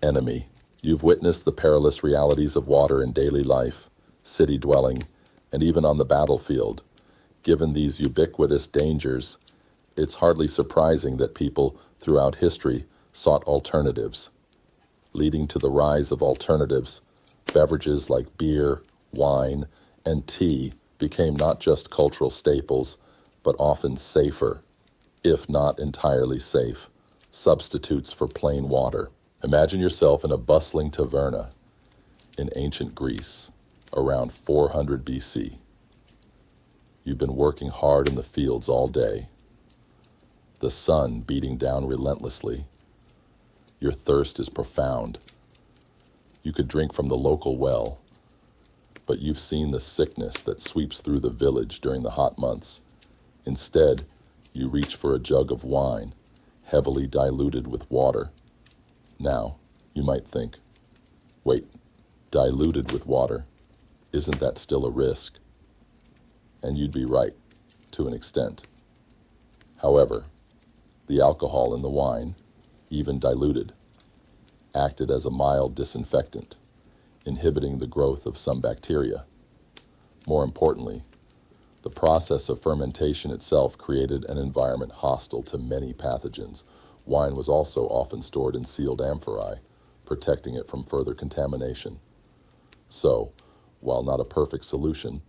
A: enemy. You've witnessed the perilous realities of water in daily life, city dwelling, and even on the battlefield. Given these ubiquitous dangers, it's hardly surprising that people throughout history sought alternatives. Leading to the rise of alternatives, beverages like beer, wine, and tea became not just cultural staples, but often safer, if not entirely safe, substitutes for plain water. Imagine yourself in a bustling taverna in ancient Greece, around 400 BC. You've been working hard in the fields all day, the sun beating down relentlessly. Your thirst is profound. You could drink from the local well, but you've seen the sickness that sweeps through the village during the hot months. Instead, you reach for a jug of wine, heavily diluted with water. Now, you might think, wait, diluted with water, isn't that still a risk? And you'd be right, to an extent. However, the alcohol in the wine, even diluted, acted as a mild disinfectant, inhibiting the growth of some bacteria. More importantly, the process of fermentation itself created an environment hostile to many pathogens. Wine was also often stored in sealed amphorae, protecting it from further contamination. So, while not a perfect solution,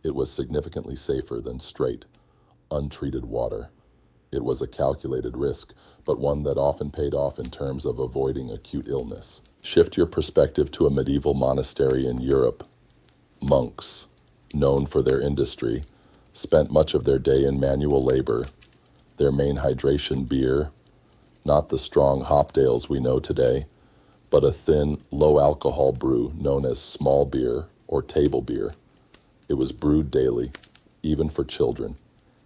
A: it was significantly safer than straight, untreated water. It was a calculated risk, but one that often paid off in terms of avoiding acute illness. Shift your perspective to a medieval monastery in Europe. Monks, known for their industry, spent much of their day in manual labor. Their main hydration beer, not the strong hopdales we know today, but a thin, low-alcohol brew known as small beer or table beer. It was brewed daily, even for children,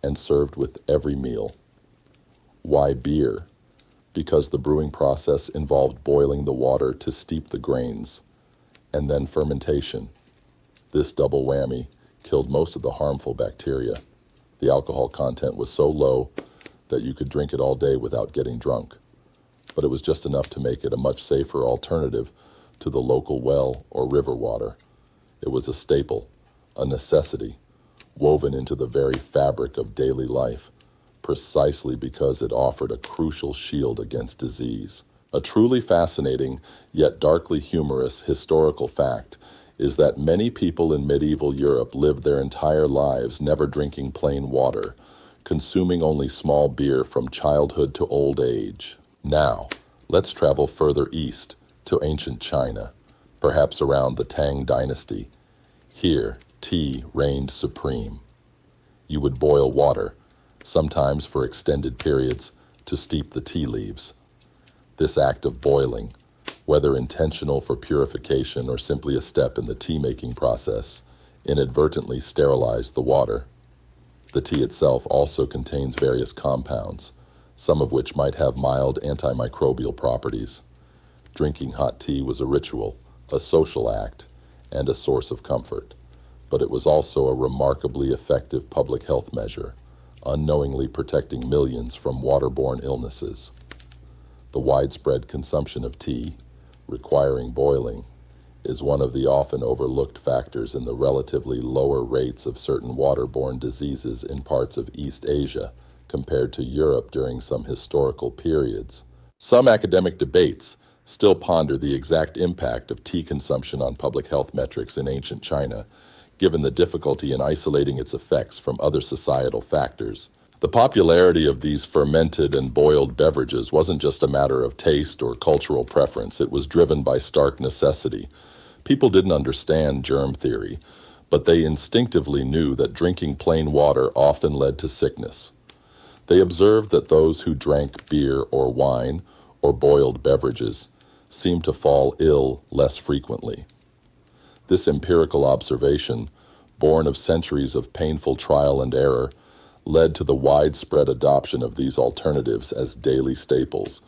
A: and served with every meal. Why beer? Because the brewing process involved boiling the water to steep the grains, and then fermentation. This double whammy killed most of the harmful bacteria. The alcohol content was so low that you could drink it all day without getting drunk, but it was just enough to make it a much safer alternative to the local well or river water. It was a staple, a necessity, woven into the very fabric of daily life, precisely because it offered a crucial shield against disease. A truly fascinating, yet darkly humorous historical fact is that many people in medieval Europe lived their entire lives never drinking plain water, consuming only small beer from childhood to old age. Now, let's travel further east to ancient China, perhaps around the Tang dynasty. Here, tea reigned supreme. You would boil water, sometimes for extended periods, to steep the tea leaves. This act of boiling, whether intentional for purification or simply a step in the tea-making process, inadvertently sterilized the water. The tea itself also contains various compounds, some of which might have mild antimicrobial properties. Drinking hot tea was a ritual, a social act, and a source of comfort, but it was also a remarkably effective public health measure, unknowingly protecting millions from waterborne illnesses. The widespread consumption of tea, requiring boiling, is one of the often overlooked factors in the relatively lower rates of certain waterborne diseases in parts of East Asia compared to Europe during some historical periods. Some academic debates still ponder the exact impact of tea consumption on public health metrics in ancient China, given the difficulty in isolating its effects from other societal factors. The popularity of these fermented and boiled beverages wasn't just a matter of taste or cultural preference. It was driven by stark necessity. People didn't understand germ theory, but they instinctively knew that drinking plain water often led to sickness. They observed that those who drank beer or wine, or boiled beverages seemed to fall ill less frequently. This empirical observation, born of centuries of painful trial and error, led to the widespread adoption of these alternatives as daily staples.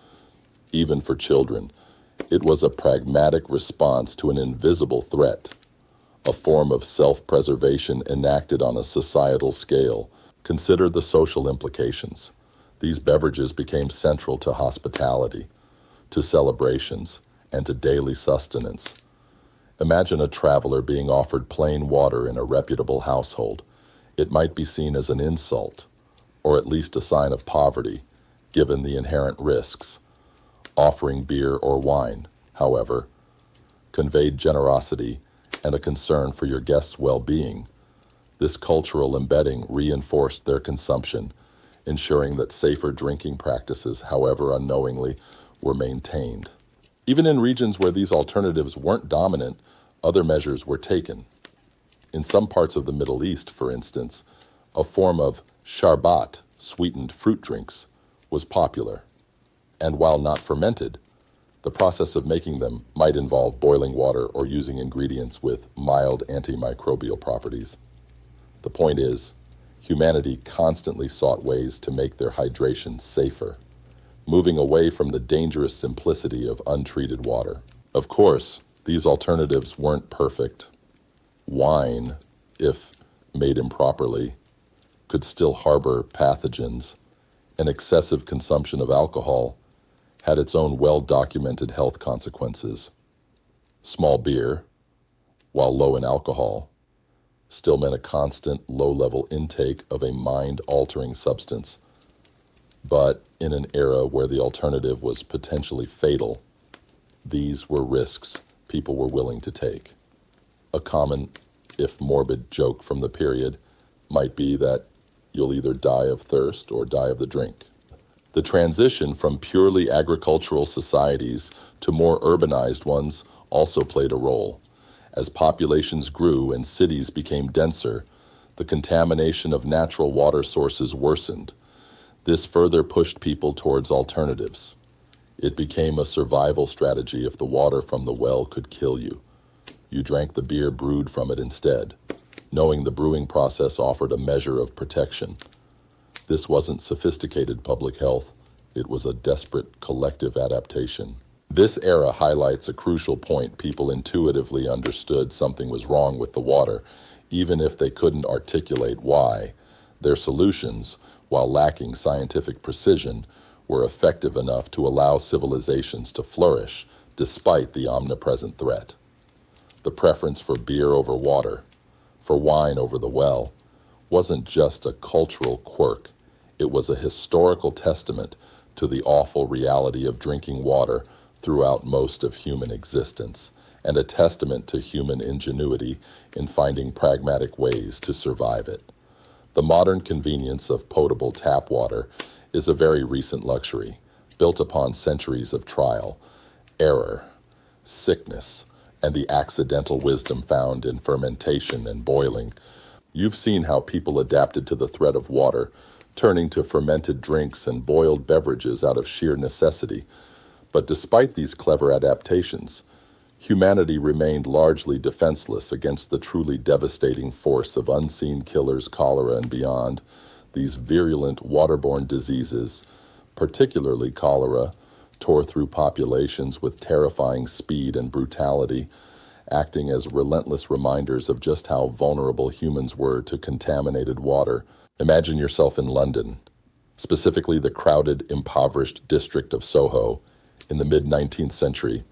A: Even for children, it was a pragmatic response to an invisible threat, a form of self-preservation enacted on a societal scale. Consider the social implications. These beverages became central to hospitality, to celebrations, and to daily sustenance. Imagine a traveler being offered plain water in a reputable household. It might be seen as an insult, or at least a sign of poverty, given the inherent risks. Offering beer or wine, however, conveyed generosity and a concern for your guests' well-being. This cultural embedding reinforced their consumption, ensuring that safer drinking practices, however unknowingly, were maintained. Even in regions where these alternatives weren't dominant, other measures were taken. In some parts of the Middle East, for instance, a form of sharbat, sweetened fruit drinks, was popular. And while not fermented, the process of making them might involve boiling water or using ingredients with mild antimicrobial properties. The point is, humanity constantly sought ways to make their hydration safer, moving away from the dangerous simplicity of untreated water. Of course, these alternatives weren't perfect. Wine, if made improperly, could still harbor pathogens, and excessive consumption of alcohol had its own well-documented health consequences. Small beer, while low in alcohol, still meant a constant low-level intake of a mind-altering substance. But in an era where the alternative was potentially fatal, these were risks people were willing to take. A common, if morbid, joke from the period might be that you'll either die of thirst or die of the drink. The transition from purely agricultural societies to more urbanized ones also played a role. As populations grew and cities became denser, the contamination of natural water sources worsened. This further pushed people towards alternatives. It became a survival strategy if the water from the well could kill you. You drank the beer brewed from it instead, knowing the brewing process offered a measure of protection. This wasn't sophisticated public health, it was a desperate collective adaptation. This era highlights a crucial point. People intuitively understood something was wrong with the water, even if they couldn't articulate why. Their solutions, while lacking scientific precision, were effective enough to allow civilizations to flourish despite the omnipresent threat. The preference for beer over water, for wine over the well, wasn't just a cultural quirk. It was a historical testament to the awful reality of drinking water throughout most of human existence, and a testament to human ingenuity in finding pragmatic ways to survive it. The modern convenience of potable tap water is a very recent luxury, built upon centuries of trial, error, sickness, and the accidental wisdom found in fermentation and boiling. You've seen how people adapted to the threat of water, turning to fermented drinks and boiled beverages out of sheer necessity. But despite these clever adaptations, humanity remained largely defenseless against the truly devastating force of unseen killers, cholera and beyond. These virulent waterborne diseases, particularly cholera, tore through populations with terrifying speed and brutality, acting as relentless reminders of just how vulnerable humans were to contaminated water. Imagine yourself in London, specifically the crowded, impoverished district of Soho, in the mid-19th century.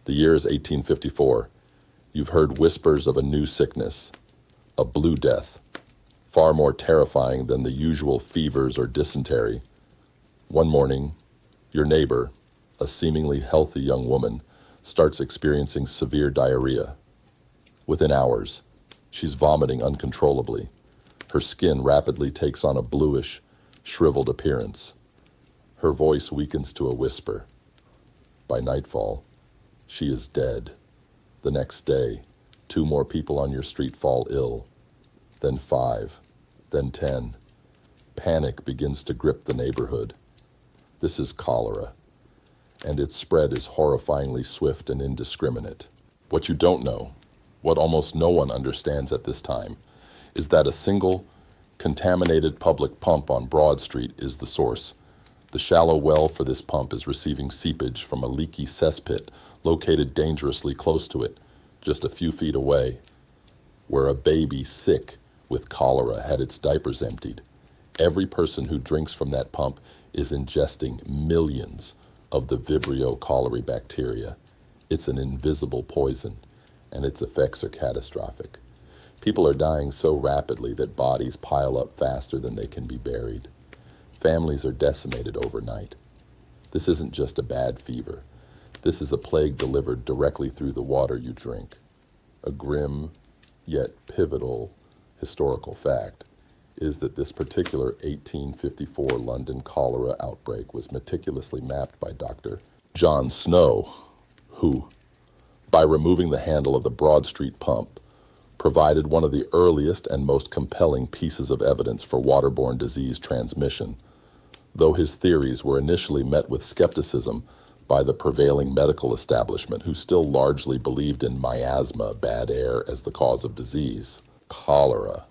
A: The year is 1854. You've heard whispers of a new sickness, a blue death, far more terrifying than the usual fevers or dysentery. One morning, your neighbor, a seemingly healthy young woman, starts experiencing severe diarrhea. Within hours, she's vomiting uncontrollably. Her skin rapidly takes on a bluish, shriveled appearance. Her voice weakens to a whisper. By nightfall, she is dead. The next day, 2 more people on your street fall ill, then 5, then 10. Panic begins to grip the neighborhood. This is cholera. and its spread is horrifyingly swift and indiscriminate. What you don't know, what almost no one understands at this time, is that a single contaminated public pump on Broad Street is the source. The shallow well for this pump is receiving seepage from a leaky cesspit located dangerously close to it, just a few feet away, where a baby sick with cholera had its diapers emptied. Every person who drinks from that pump is ingesting millions of the Vibrio cholerae bacteria. It's an invisible poison, and its effects are catastrophic. People are dying so rapidly that bodies pile up faster than they can be buried. Families are decimated overnight. This isn't just a bad fever. This is a plague delivered directly through the water you drink. A grim, yet pivotal, historical fact is that this particular 1854 London cholera outbreak was meticulously mapped by Dr. John Snow, who, by removing the handle of the Broad Street pump, provided one of the earliest and most compelling pieces of evidence for waterborne disease transmission, though his theories were initially met with skepticism by the prevailing medical establishment, who still largely believed in miasma, bad air, as the cause of disease. Cholera,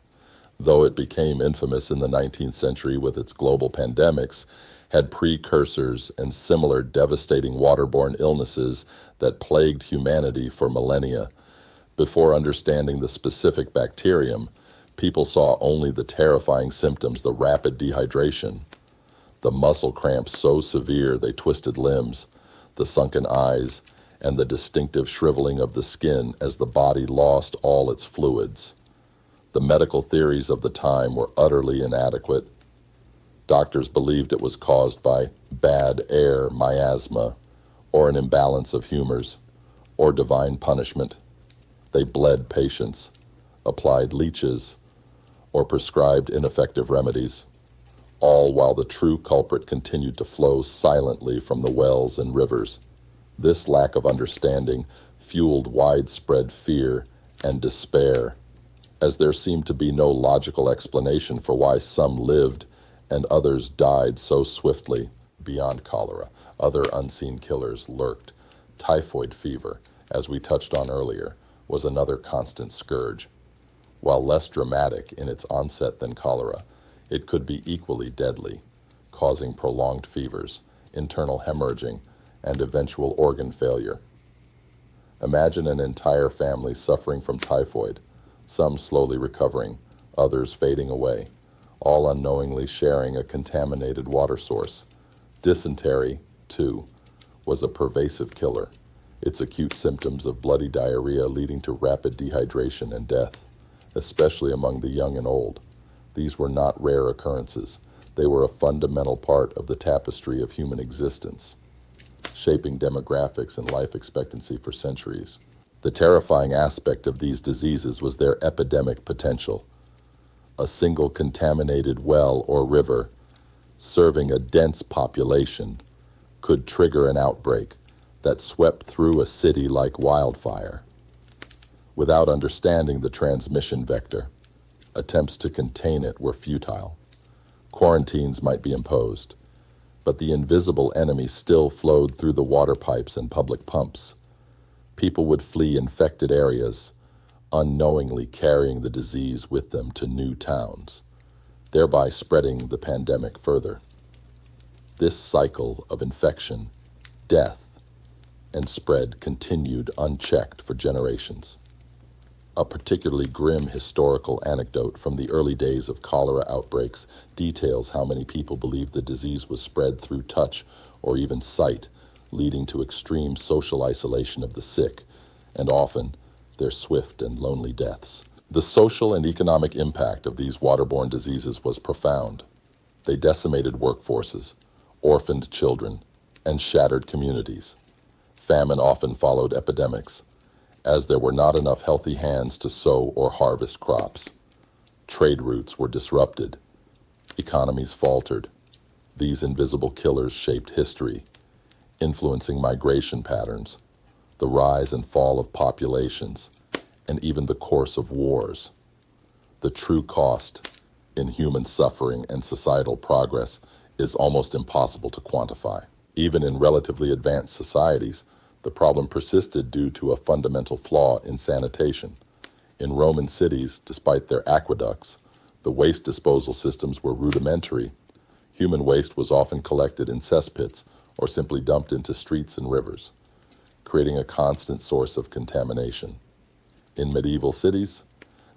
A: though it became infamous in the 19th century with its global pandemics, had precursors and similar devastating waterborne illnesses that plagued humanity for millennia. Before understanding the specific bacterium, people saw only the terrifying symptoms: the rapid dehydration, the muscle cramps so severe they twisted limbs, the sunken eyes, and the distinctive shriveling of the skin as the body lost all its fluids. The medical theories of the time were utterly inadequate. Doctors believed it was caused by bad air, miasma, or an imbalance of humors, or divine punishment. They bled patients, applied leeches, or prescribed ineffective remedies, all while the true culprit continued to flow silently from the wells and rivers. This lack of understanding fueled widespread fear and despair, as there seemed to be no logical explanation for why some lived and others died so swiftly. Beyond cholera, other unseen killers lurked. Typhoid fever, as we touched on earlier, was another constant scourge. While less dramatic in its onset than cholera, it could be equally deadly, causing prolonged fevers, internal hemorrhaging, and eventual organ failure. Imagine an entire family suffering from typhoid, some slowly recovering, others fading away, all unknowingly sharing a contaminated water source. Dysentery, too, was a pervasive killer, its acute symptoms of bloody diarrhea leading to rapid dehydration and death, especially among the young and old. These were not rare occurrences. They were a fundamental part of the tapestry of human existence, shaping demographics and life expectancy for centuries. The terrifying aspect of these diseases was their epidemic potential. A single contaminated well or river, serving a dense population, could trigger an outbreak that swept through a city like wildfire. Without understanding the transmission vector, attempts to contain it were futile. Quarantines might be imposed, but the invisible enemy still flowed through the water pipes and public pumps. People would flee infected areas, unknowingly carrying the disease with them to new towns, thereby spreading the pandemic further. This cycle of infection, death, and spread continued unchecked for generations. A particularly grim historical anecdote from the early days of cholera outbreaks details how many people believed the disease was spread through touch or even sight, leading to extreme social isolation of the sick, and often their swift and lonely deaths. The social and economic impact of these waterborne diseases was profound. They decimated workforces, orphaned children, and shattered communities. Famine often followed epidemics, as there were not enough healthy hands to sow or harvest crops. Trade routes were disrupted. Economies faltered. These invisible killers shaped history, influencing migration patterns, the rise and fall of populations, and even the course of wars. The true cost in human suffering and societal progress is almost impossible to quantify. Even in relatively advanced societies, the problem persisted due to a fundamental flaw in sanitation. In Roman cities, despite their aqueducts, the waste disposal systems were rudimentary. Human waste was often collected in cesspits or simply dumped into streets and rivers, creating a constant source of contamination. In medieval cities,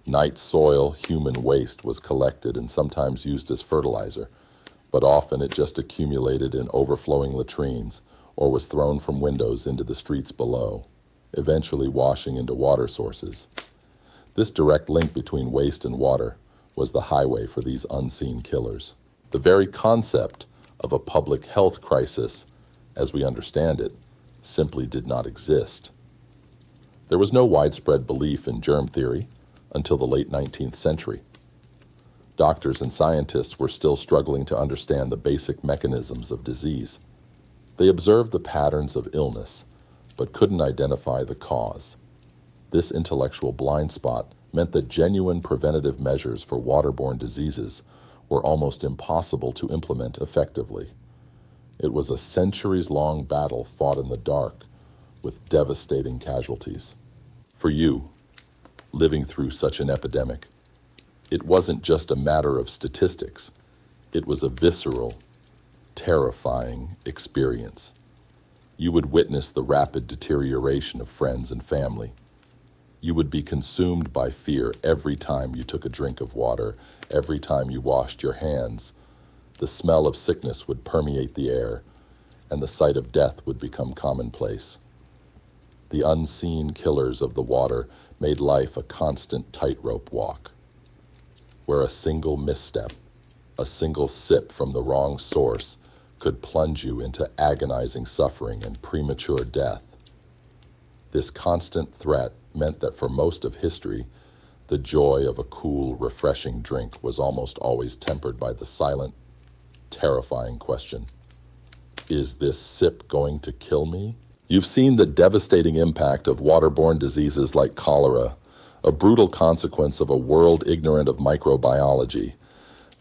A: night soil human waste was collected and sometimes used as fertilizer, but often it just accumulated in overflowing latrines or was thrown from windows into the streets below, eventually washing into water sources. This direct link between waste and water was the highway for these unseen killers. The very concept of a public health crisis, as we understand it, simply did not exist. There was no widespread belief in germ theory until the late 19th century. Doctors and scientists were still struggling to understand the basic mechanisms of disease. They observed the patterns of illness, but couldn't identify the cause. This intellectual blind spot meant that genuine preventative measures for waterborne diseases were almost impossible to implement effectively. It was a centuries-long battle fought in the dark with devastating casualties. For you, living through such an epidemic, it wasn't just a matter of statistics. It was a visceral, terrifying experience. You would witness the rapid deterioration of friends and family. You would be consumed by fear every time you took a drink of water, every time you washed your hands. The smell of sickness would permeate the air, and the sight of death would become commonplace. The unseen killers of the water made life a constant tightrope walk, where a single misstep, a single sip from the wrong source could plunge you into agonizing suffering and premature death. This constant threat meant that for most of history, the joy of a cool, refreshing drink was almost always tempered by the silent, terrifying question, is this sip going to kill me? You've seen the devastating impact of waterborne diseases like cholera, a brutal consequence of a world ignorant of microbiology.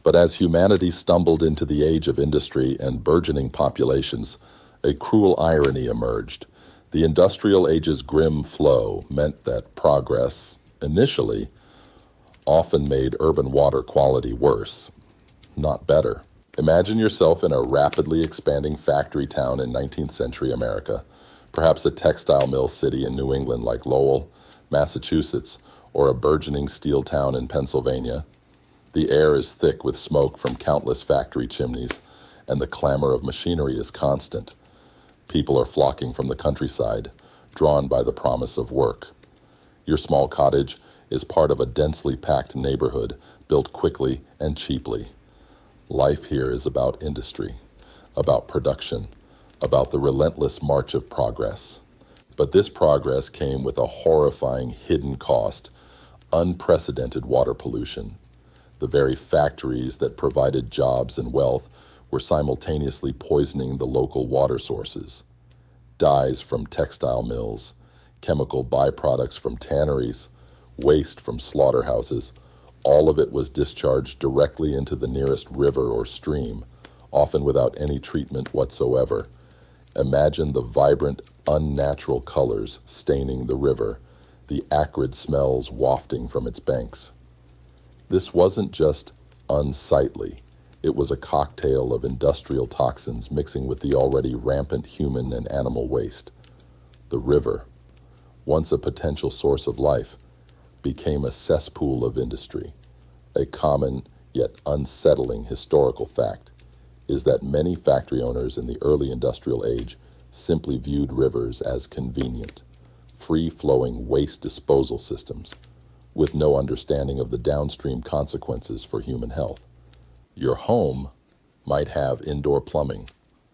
A: But as humanity stumbled into the age of industry and burgeoning populations, a cruel irony emerged. The industrial age's grim flow meant that progress, initially, often made urban water quality worse, not better. Imagine yourself in a rapidly expanding factory town in 19th century America, perhaps a textile mill city in New England like Lowell, Massachusetts, or a burgeoning steel town in Pennsylvania. The air is thick with smoke from countless factory chimneys, and the clamor of machinery is constant. People are flocking from the countryside, drawn by the promise of work. Your small cottage is part of a densely packed neighborhood built quickly and cheaply. Life here is about industry, about production, about the relentless march of progress. But this progress came with a horrifying hidden cost, unprecedented water pollution. The very factories that provided jobs and wealth were simultaneously poisoning the local water sources. Dyes from textile mills, chemical byproducts from tanneries, waste from slaughterhouses, all of it was discharged directly into the nearest river or stream, often without any treatment whatsoever. Imagine the vibrant, unnatural colors staining the river, the acrid smells wafting from its banks. This wasn't just unsightly. It was a cocktail of industrial toxins mixing with the already rampant human and animal waste. The river, once a potential source of life, became a cesspool of industry. A common yet unsettling historical fact is that many factory owners in the early industrial age simply viewed rivers as convenient, free-flowing waste disposal systems, with no understanding of the downstream consequences for human health. Your home might have indoor plumbing,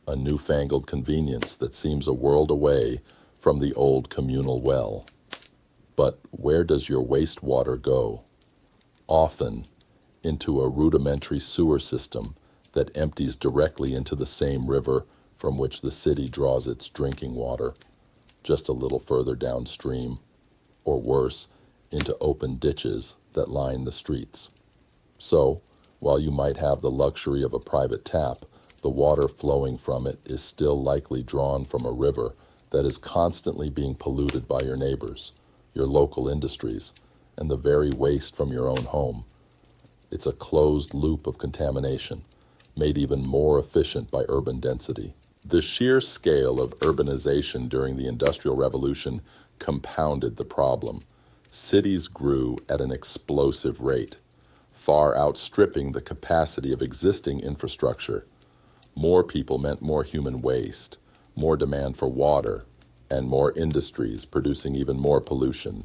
A: a newfangled convenience that seems a world away from the old communal well. But where does your wastewater go? Often into a rudimentary sewer system that empties directly into the same river from which the city draws its drinking water, just a little further downstream, or worse, into open ditches that line the streets. So, while you might have the luxury of a private tap, The water flowing from it is still likely drawn from a river that is constantly being polluted by your neighbors, your local industries, and the very waste from your own home. It's a closed loop of contamination, made even more efficient by urban density. The sheer scale of urbanization during the Industrial Revolution compounded the problem. Cities grew at an explosive rate, far outstripping the capacity of existing infrastructure. More people meant more human waste, more demand for water, and more industries producing even more pollution.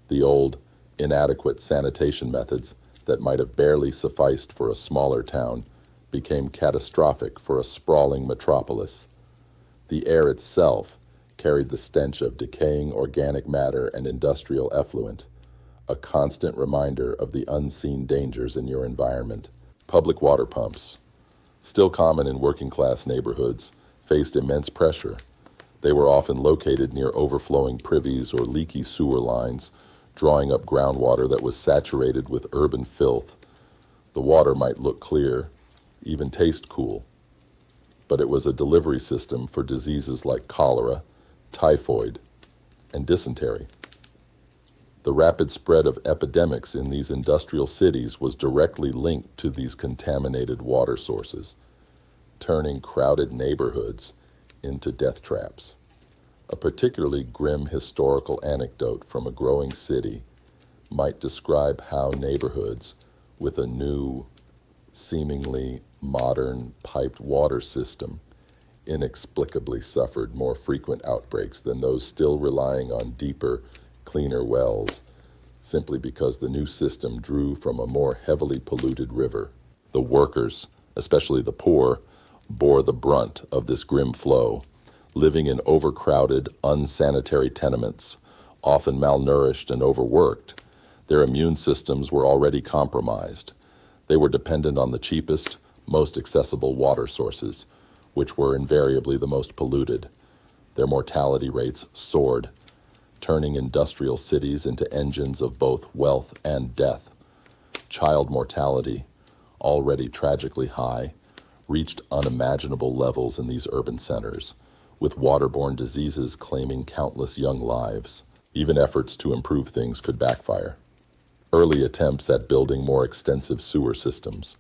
A: The old, inadequate sanitation methods that might have barely sufficed for a smaller town became catastrophic for a sprawling metropolis. The air itself carried the stench of decaying organic matter and industrial effluent, a constant reminder of the unseen dangers in your environment. Public water pumps, still common in working-class neighborhoods, faced immense pressure. They were often located near overflowing privies or leaky sewer lines, drawing up groundwater that was saturated with urban filth. The water might look clear, even taste cool, but it was a delivery system for diseases like cholera, typhoid, and dysentery. The rapid spread of epidemics in these industrial cities was directly linked to these contaminated water sources, turning crowded neighborhoods into death traps. A particularly grim historical anecdote from a growing city might describe how neighborhoods with a new, seemingly modern piped water system inexplicably suffered more frequent outbreaks than those still relying on deeper, cleaner wells, simply because the new system drew from a more heavily polluted river. The workers, especially the poor, bore the brunt of this grim flow, living in overcrowded, unsanitary tenements, often malnourished and overworked. Their immune systems were already compromised. They were dependent on the cheapest, most accessible water sources, which were invariably the most polluted. Their mortality rates soared, turning industrial cities into engines of both wealth and death. Child mortality, already tragically high, reached unimaginable levels in these urban centers, with waterborne diseases claiming countless young lives. Even efforts to improve things could backfire. Early attempts at building more extensive sewer systems,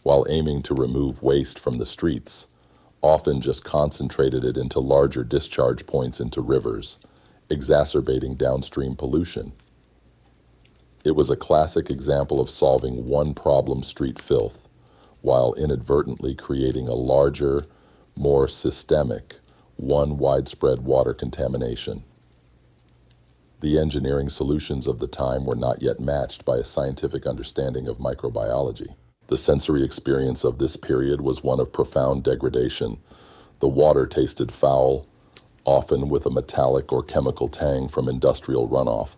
A: while aiming to remove waste from the streets, often just concentrated it into larger discharge points into rivers, exacerbating downstream pollution. It was a classic example of solving one problem, street filth, while inadvertently creating a larger, more systemic, one widespread water contamination. The engineering solutions of the time were not yet matched by a scientific understanding of microbiology. The sensory experience of this period was one of profound degradation. The water tasted foul, often with a metallic or chemical tang from industrial runoff.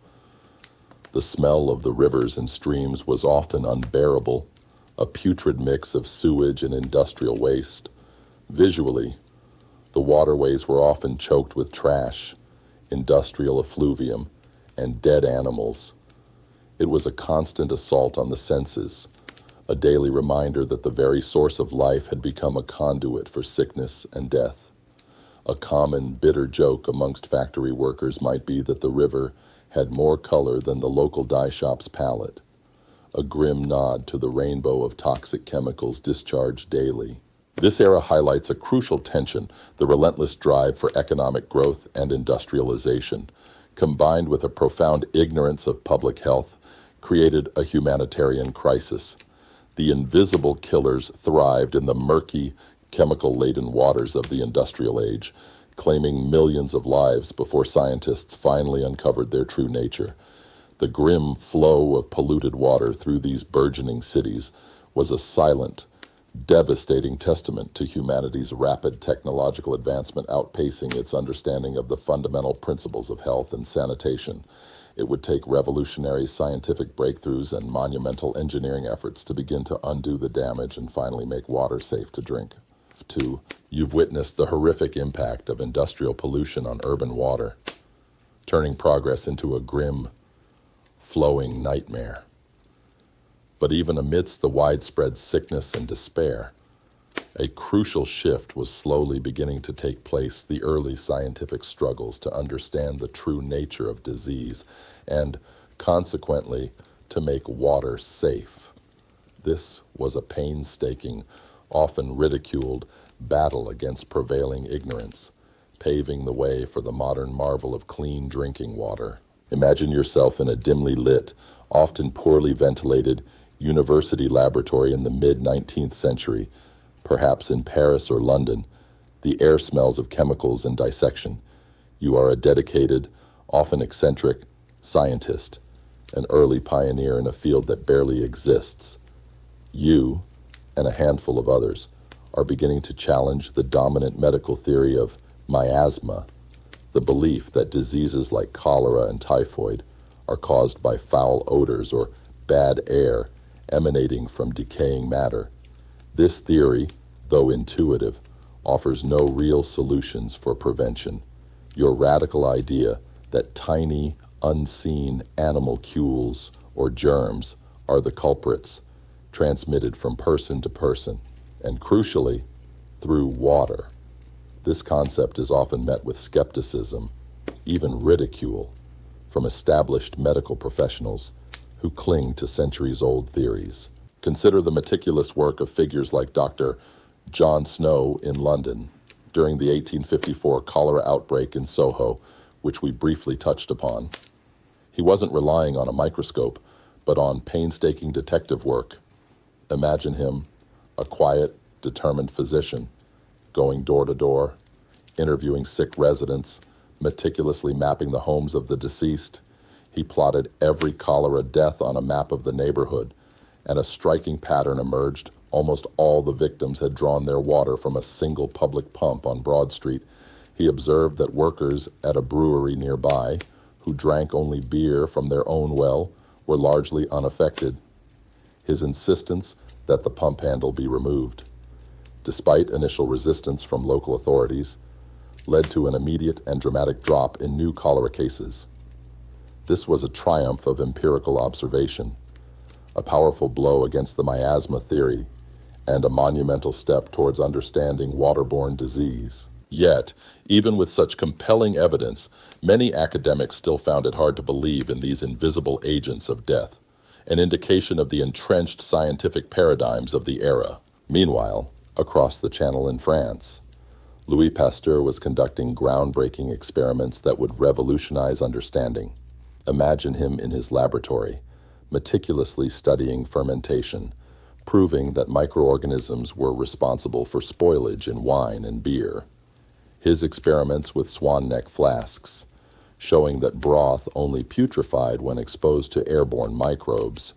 A: The smell of the rivers and streams was often unbearable, a putrid mix of sewage and industrial waste. Visually, the waterways were often choked with trash, industrial effluvium, and dead animals. It was a constant assault on the senses, a daily reminder that the very source of life had become a conduit for sickness and death. A common bitter joke amongst factory workers might be that the river had more color than the local dye shop's palette, a grim nod to the rainbow of toxic chemicals discharged daily. This era highlights a crucial tension: the relentless drive for economic growth and industrialization, combined with a profound ignorance of public health, created a humanitarian crisis. The invisible killers thrived in the murky, chemical-laden waters of the industrial age, claiming millions of lives before scientists finally uncovered their true nature. The grim flow of polluted water through these burgeoning cities was a silent, devastating testament to humanity's rapid technological advancement outpacing its understanding of the fundamental principles of health and sanitation. It would take revolutionary scientific breakthroughs and monumental engineering efforts to begin to undo the damage and finally make water safe to drink. 2. You've witnessed the horrific impact of industrial pollution on urban water, turning progress into a grim, flowing nightmare. But even amidst the widespread sickness and despair, A crucial shift was slowly beginning to take place, the early scientific struggles to understand the true nature of disease and, consequently, to make water safe. This was a painstaking, often ridiculed, battle against prevailing ignorance, paving the way for the modern marvel of clean drinking water. Imagine yourself in a dimly lit, often poorly ventilated, university laboratory in the mid-19th century, perhaps in Paris or London. The air smells of chemicals and dissection. You are a dedicated, often eccentric, scientist, an early pioneer in a field that barely exists. You, and a handful of others, are beginning to challenge the dominant medical theory of miasma, the belief that diseases like cholera and typhoid are caused by foul odors or bad air emanating from decaying matter. This theory, though intuitive, offers no real solutions for prevention. Your radical idea that tiny, unseen animalcules or germs are the culprits, transmitted from person to person, and crucially, through water. This concept is often met with skepticism, even ridicule, from established medical professionals who cling to centuries-old theories. Consider the meticulous work of figures like Dr. John Snow in London during the 1854 cholera outbreak in Soho, which we briefly touched upon. He wasn't relying on a microscope, but on painstaking detective work. Imagine him, a quiet, determined physician, going door to door, interviewing sick residents, meticulously mapping the homes of the deceased. He plotted every cholera death on a map of the neighborhood, and a striking pattern emerged. Almost all the victims had drawn their water from a single public pump on Broad Street. He observed that workers at a brewery nearby, who drank only beer from their own well, were largely unaffected. His insistence that the pump handle be removed, despite initial resistance from local authorities, led to an immediate and dramatic drop in new cholera cases. This was a triumph of empirical observation, a powerful blow against the miasma theory, and a monumental step towards understanding waterborne disease. Yet, even with such compelling evidence, many academics still found it hard to believe in these invisible agents of death, an indication of the entrenched scientific paradigms of the era. Meanwhile, across the Channel in France, Louis Pasteur was conducting groundbreaking experiments that would revolutionize understanding. Imagine him in his laboratory, meticulously studying fermentation, proving that microorganisms were responsible for spoilage in wine and beer. His experiments with swan neck flasks, showing that broth only putrefied when exposed to airborne microbes,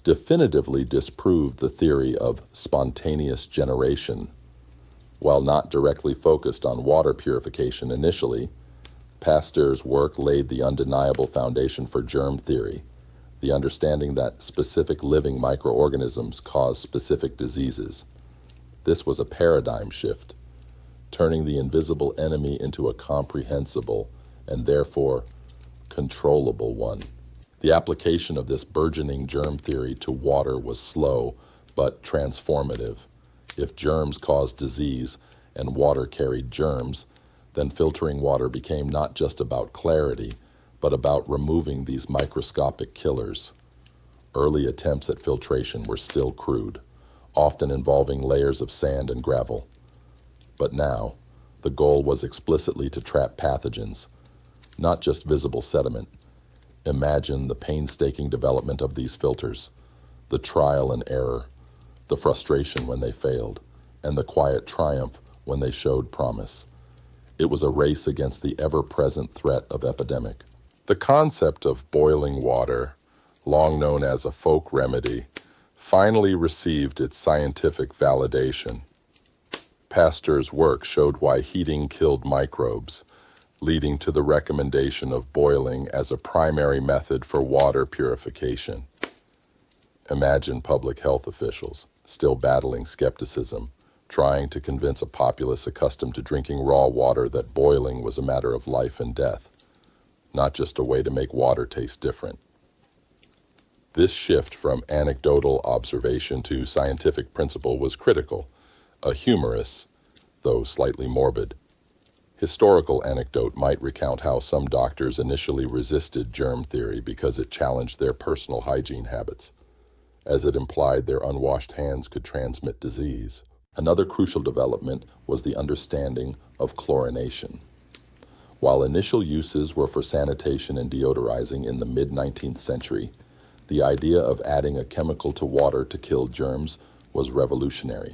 A: definitively disproved the theory of spontaneous generation. While not directly focused on water purification initially, Pasteur's work laid the undeniable foundation for germ theory, the understanding that specific living microorganisms cause specific diseases. This was a paradigm shift, turning the invisible enemy into a comprehensible and therefore controllable one. The application of this burgeoning germ theory to water was slow but transformative. If germs caused disease and water carried germs, then filtering water became not just about clarity, but about removing these microscopic killers. Early attempts at filtration were still crude, often involving layers of sand and gravel. But now, the goal was explicitly to trap pathogens, not just visible sediment. Imagine the painstaking development of these filters, the trial and error, the frustration when they failed, and the quiet triumph when they showed promise. It was a race against the ever-present threat of epidemic. The concept of boiling water, long known as a folk remedy, finally received its scientific validation. Pasteur's work showed why heating killed microbes, leading to the recommendation of boiling as a primary method for water purification. Imagine public health officials, still battling skepticism, trying to convince a populace accustomed to drinking raw water that boiling was a matter of life and death, not just a way to make water taste different. This shift from anecdotal observation to scientific principle was critical, A humorous, though slightly morbid, historical anecdote might recount how some doctors initially resisted germ theory because it challenged their personal hygiene habits, as it implied their unwashed hands could transmit disease. Another crucial development was the understanding of chlorination. While initial uses were for sanitation and deodorizing in the mid-19th century, the idea of adding a chemical to water to kill germs was revolutionary.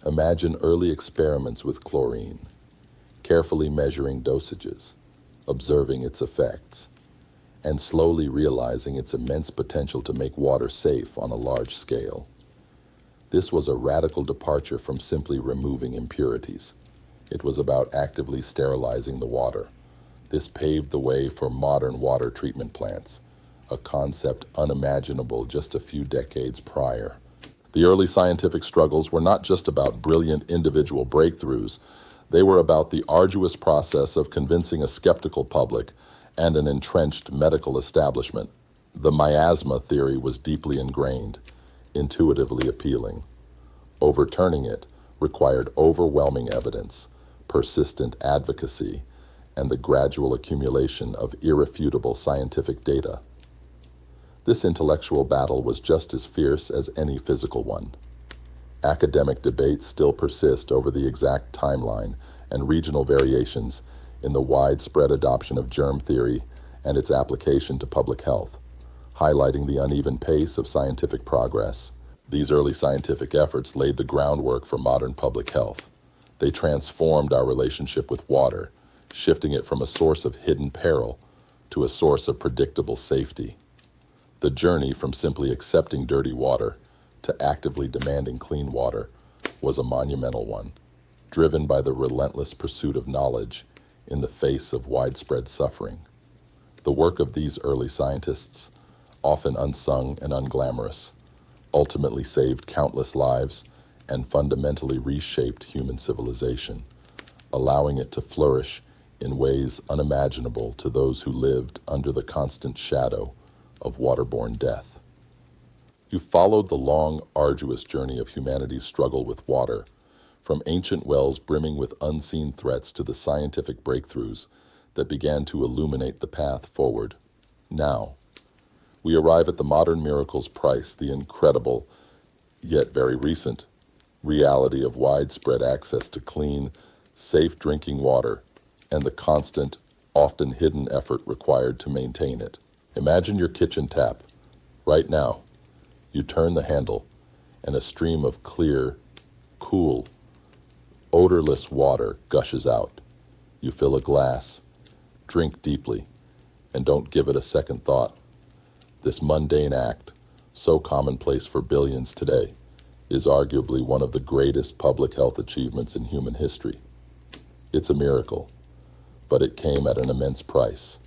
A: Imagine early experiments with chlorine, carefully measuring dosages, observing its effects, and slowly realizing its immense potential to make water safe on a large scale. This was a radical departure from simply removing impurities. It was about actively sterilizing the water. This paved the way for modern water treatment plants, a concept unimaginable just a few decades prior. The early scientific struggles were not just about brilliant individual breakthroughs. They were about the arduous process of convincing a skeptical public and an entrenched medical establishment. The miasma theory was deeply ingrained, intuitively appealing. Overturning it required overwhelming evidence, persistent advocacy, and the gradual accumulation of irrefutable scientific data. This intellectual battle was just as fierce as any physical one. Academic debates still persist over the exact timeline and regional variations in the widespread adoption of germ theory and its application to public health, highlighting the uneven pace of scientific progress. These early scientific efforts laid the groundwork for modern public health. They transformed our relationship with water, shifting it from a source of hidden peril to a source of predictable safety. The journey from simply accepting dirty water to actively demanding clean water was a monumental one, driven by the relentless pursuit of knowledge in the face of widespread suffering. The work of these early scientists, often unsung and unglamorous, ultimately saved countless lives and fundamentally reshaped human civilization, allowing it to flourish in ways unimaginable to those who lived under the constant shadow of waterborne death. You followed the long, arduous journey of humanity's struggle with water, from ancient wells brimming with unseen threats to the scientific breakthroughs that began to illuminate the path forward. Now, we arrive at the modern miracle's price, the incredible, yet very recent, reality of widespread access to clean, safe drinking water and the constant, often hidden effort required to maintain it. Imagine your kitchen tap. Right now, you turn the handle and a stream of clear, cool, odorless water gushes out. You fill a glass, drink deeply, and don't give it a second thought. This mundane act, so commonplace for billions today, is arguably one of the greatest public health achievements in human history. It's a miracle, but it came at an immense price.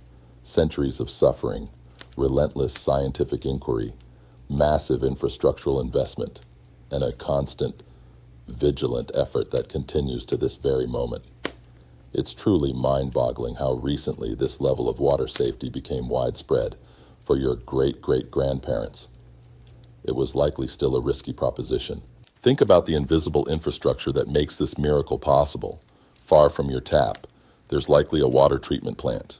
A: Centuries of suffering, relentless scientific inquiry, massive infrastructural investment, and a constant, vigilant effort that continues to this very moment. It's truly mind-boggling how recently this level of water safety became widespread. For your great-great-grandparents, it was likely still a risky proposition. Think about the invisible infrastructure that makes this miracle possible. Far from your tap, there's likely a water treatment plant.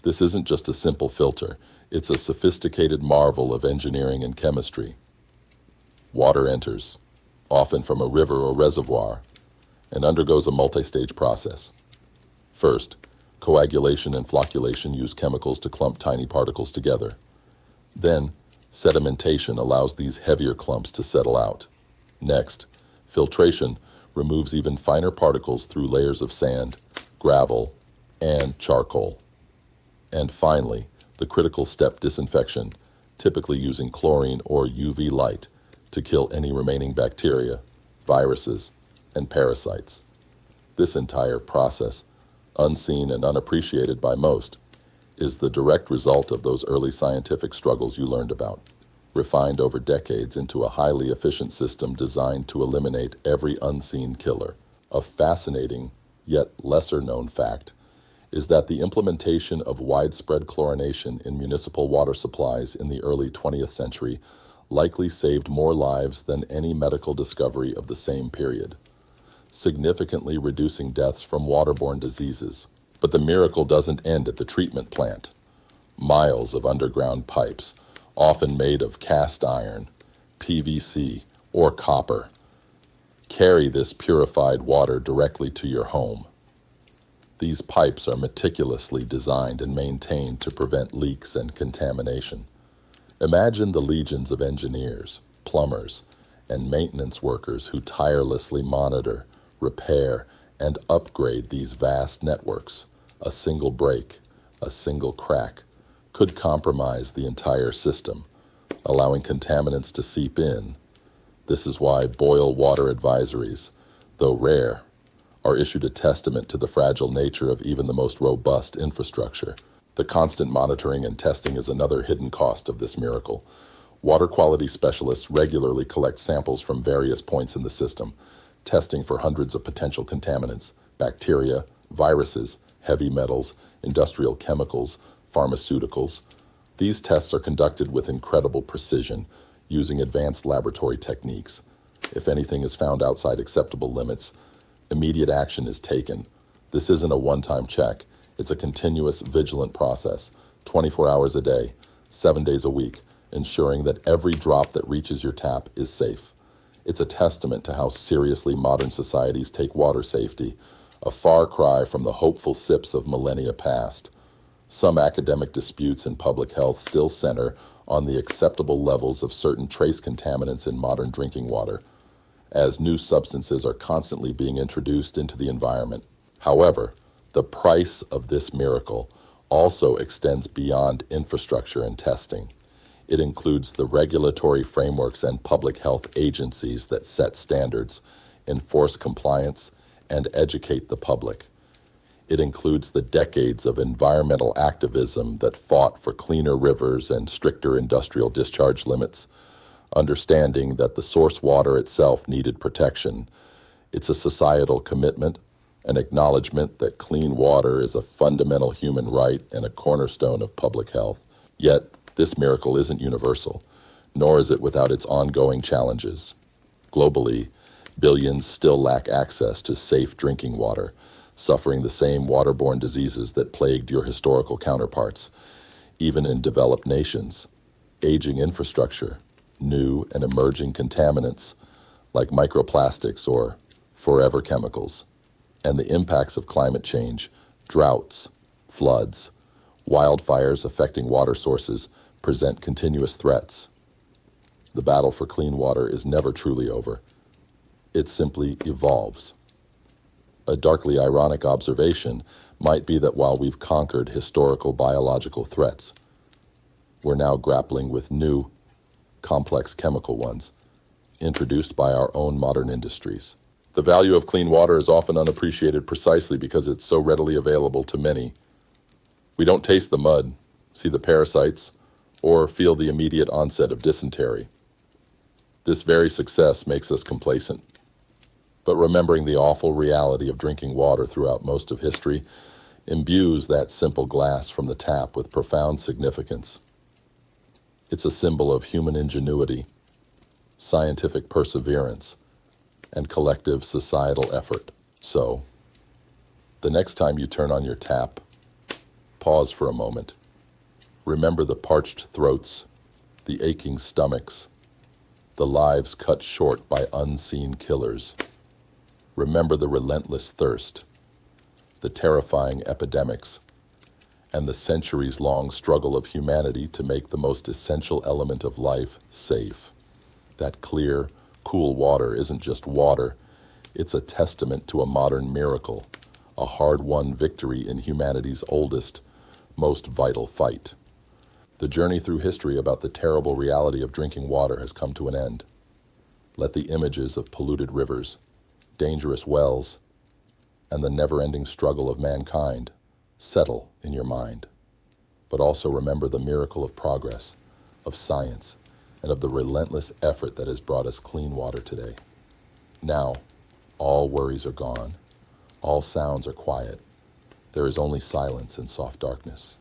A: This isn't just a simple filter, it's a sophisticated marvel of engineering and chemistry. Water enters, often from a river or reservoir, and undergoes a multi-stage process. First, coagulation and flocculation use chemicals to clump tiny particles together. Then, sedimentation allows these heavier clumps to settle out. Next, filtration removes even finer particles through layers of sand, gravel, and charcoal. And finally, the critical step, disinfection, typically using chlorine or UV light to kill any remaining bacteria, viruses, and parasites. This entire process, unseen and unappreciated by most, is the direct result of those early scientific struggles you learned about, refined over decades into a highly efficient system designed to eliminate every unseen killer. A fascinating, yet lesser-known fact is that the implementation of widespread chlorination in municipal water supplies in the early 20th century likely saved more lives than any medical discovery of the same period, significantly reducing deaths from waterborne diseases. But the miracle doesn't end at the treatment plant. Miles of underground pipes, often made of cast iron, PVC, or copper, carry this purified water directly to your home. These pipes are meticulously designed and maintained to prevent leaks and contamination. Imagine the legions of engineers, plumbers, and maintenance workers who tirelessly monitor, repair, and upgrade these vast networks. A single break, a single crack, could compromise the entire system, allowing contaminants to seep in. This is why boil water advisories, though rare, are issued a testament to the fragile nature of even the most robust infrastructure. The constant monitoring and testing is another hidden cost of this miracle. Water quality specialists regularly collect samples from various points in the system, testing for hundreds of potential contaminants, bacteria, viruses, heavy metals, industrial chemicals, pharmaceuticals. These tests are conducted with incredible precision, using advanced laboratory techniques. If anything is found outside acceptable limits, immediate action is taken. This isn't a one-time check. It's a continuous, vigilant process, 24 hours a day, 7 days a week, ensuring that every drop that reaches your tap is safe. It's a testament to how seriously modern societies take water safety, a far cry from the hopeful sips of millennia past. Some academic disputes in public health still center on the acceptable levels of certain trace contaminants in modern drinking water, as new substances are constantly being introduced into the environment. However, the price of this miracle also extends beyond infrastructure and testing. It includes the regulatory frameworks and public health agencies that set standards, enforce compliance, and educate the public. It includes the decades of environmental activism that fought for cleaner rivers and stricter industrial discharge limits, understanding that the source water itself needed protection. It's a societal commitment, an acknowledgement that clean water is a fundamental human right and a cornerstone of public health. Yet, this miracle isn't universal, nor is it without its ongoing challenges. Globally, billions still lack access to safe drinking water, suffering the same waterborne diseases that plagued your historical counterparts. Even in developed nations, aging infrastructure, new and emerging contaminants like microplastics or forever chemicals, and the impacts of climate change, droughts, floods, wildfires affecting water sources present continuous threats. The battle for clean water is never truly over. It simply evolves. A darkly ironic observation might be that while we've conquered historical biological threats, we're now grappling with new, complex chemical ones, introduced by our own modern industries. The value of clean water is often unappreciated precisely because it's so readily available to many. We don't taste the mud, see the parasites, or feel the immediate onset of dysentery. This very success makes us complacent. But remembering the awful reality of drinking water throughout most of history imbues that simple glass from the tap with profound significance. It's a symbol of human ingenuity, scientific perseverance, and collective societal effort. So, the next time you turn on your tap, pause for a moment. Remember the parched throats, the aching stomachs, the lives cut short by unseen killers. Remember the relentless thirst, the terrifying epidemics, and the centuries-long struggle of humanity to make the most essential element of life safe. That clear, cool water isn't just water, it's a testament to a modern miracle, a hard-won victory in humanity's oldest, most vital fight. The journey through history about the terrible reality of drinking water has come to an end. Let the images of polluted rivers, dangerous wells, and the never-ending struggle of mankind settle in your mind. But also remember the miracle of progress, of science, and of the relentless effort that has brought us clean water today. Now, all worries are gone. All sounds are quiet. There is only silence and soft darkness.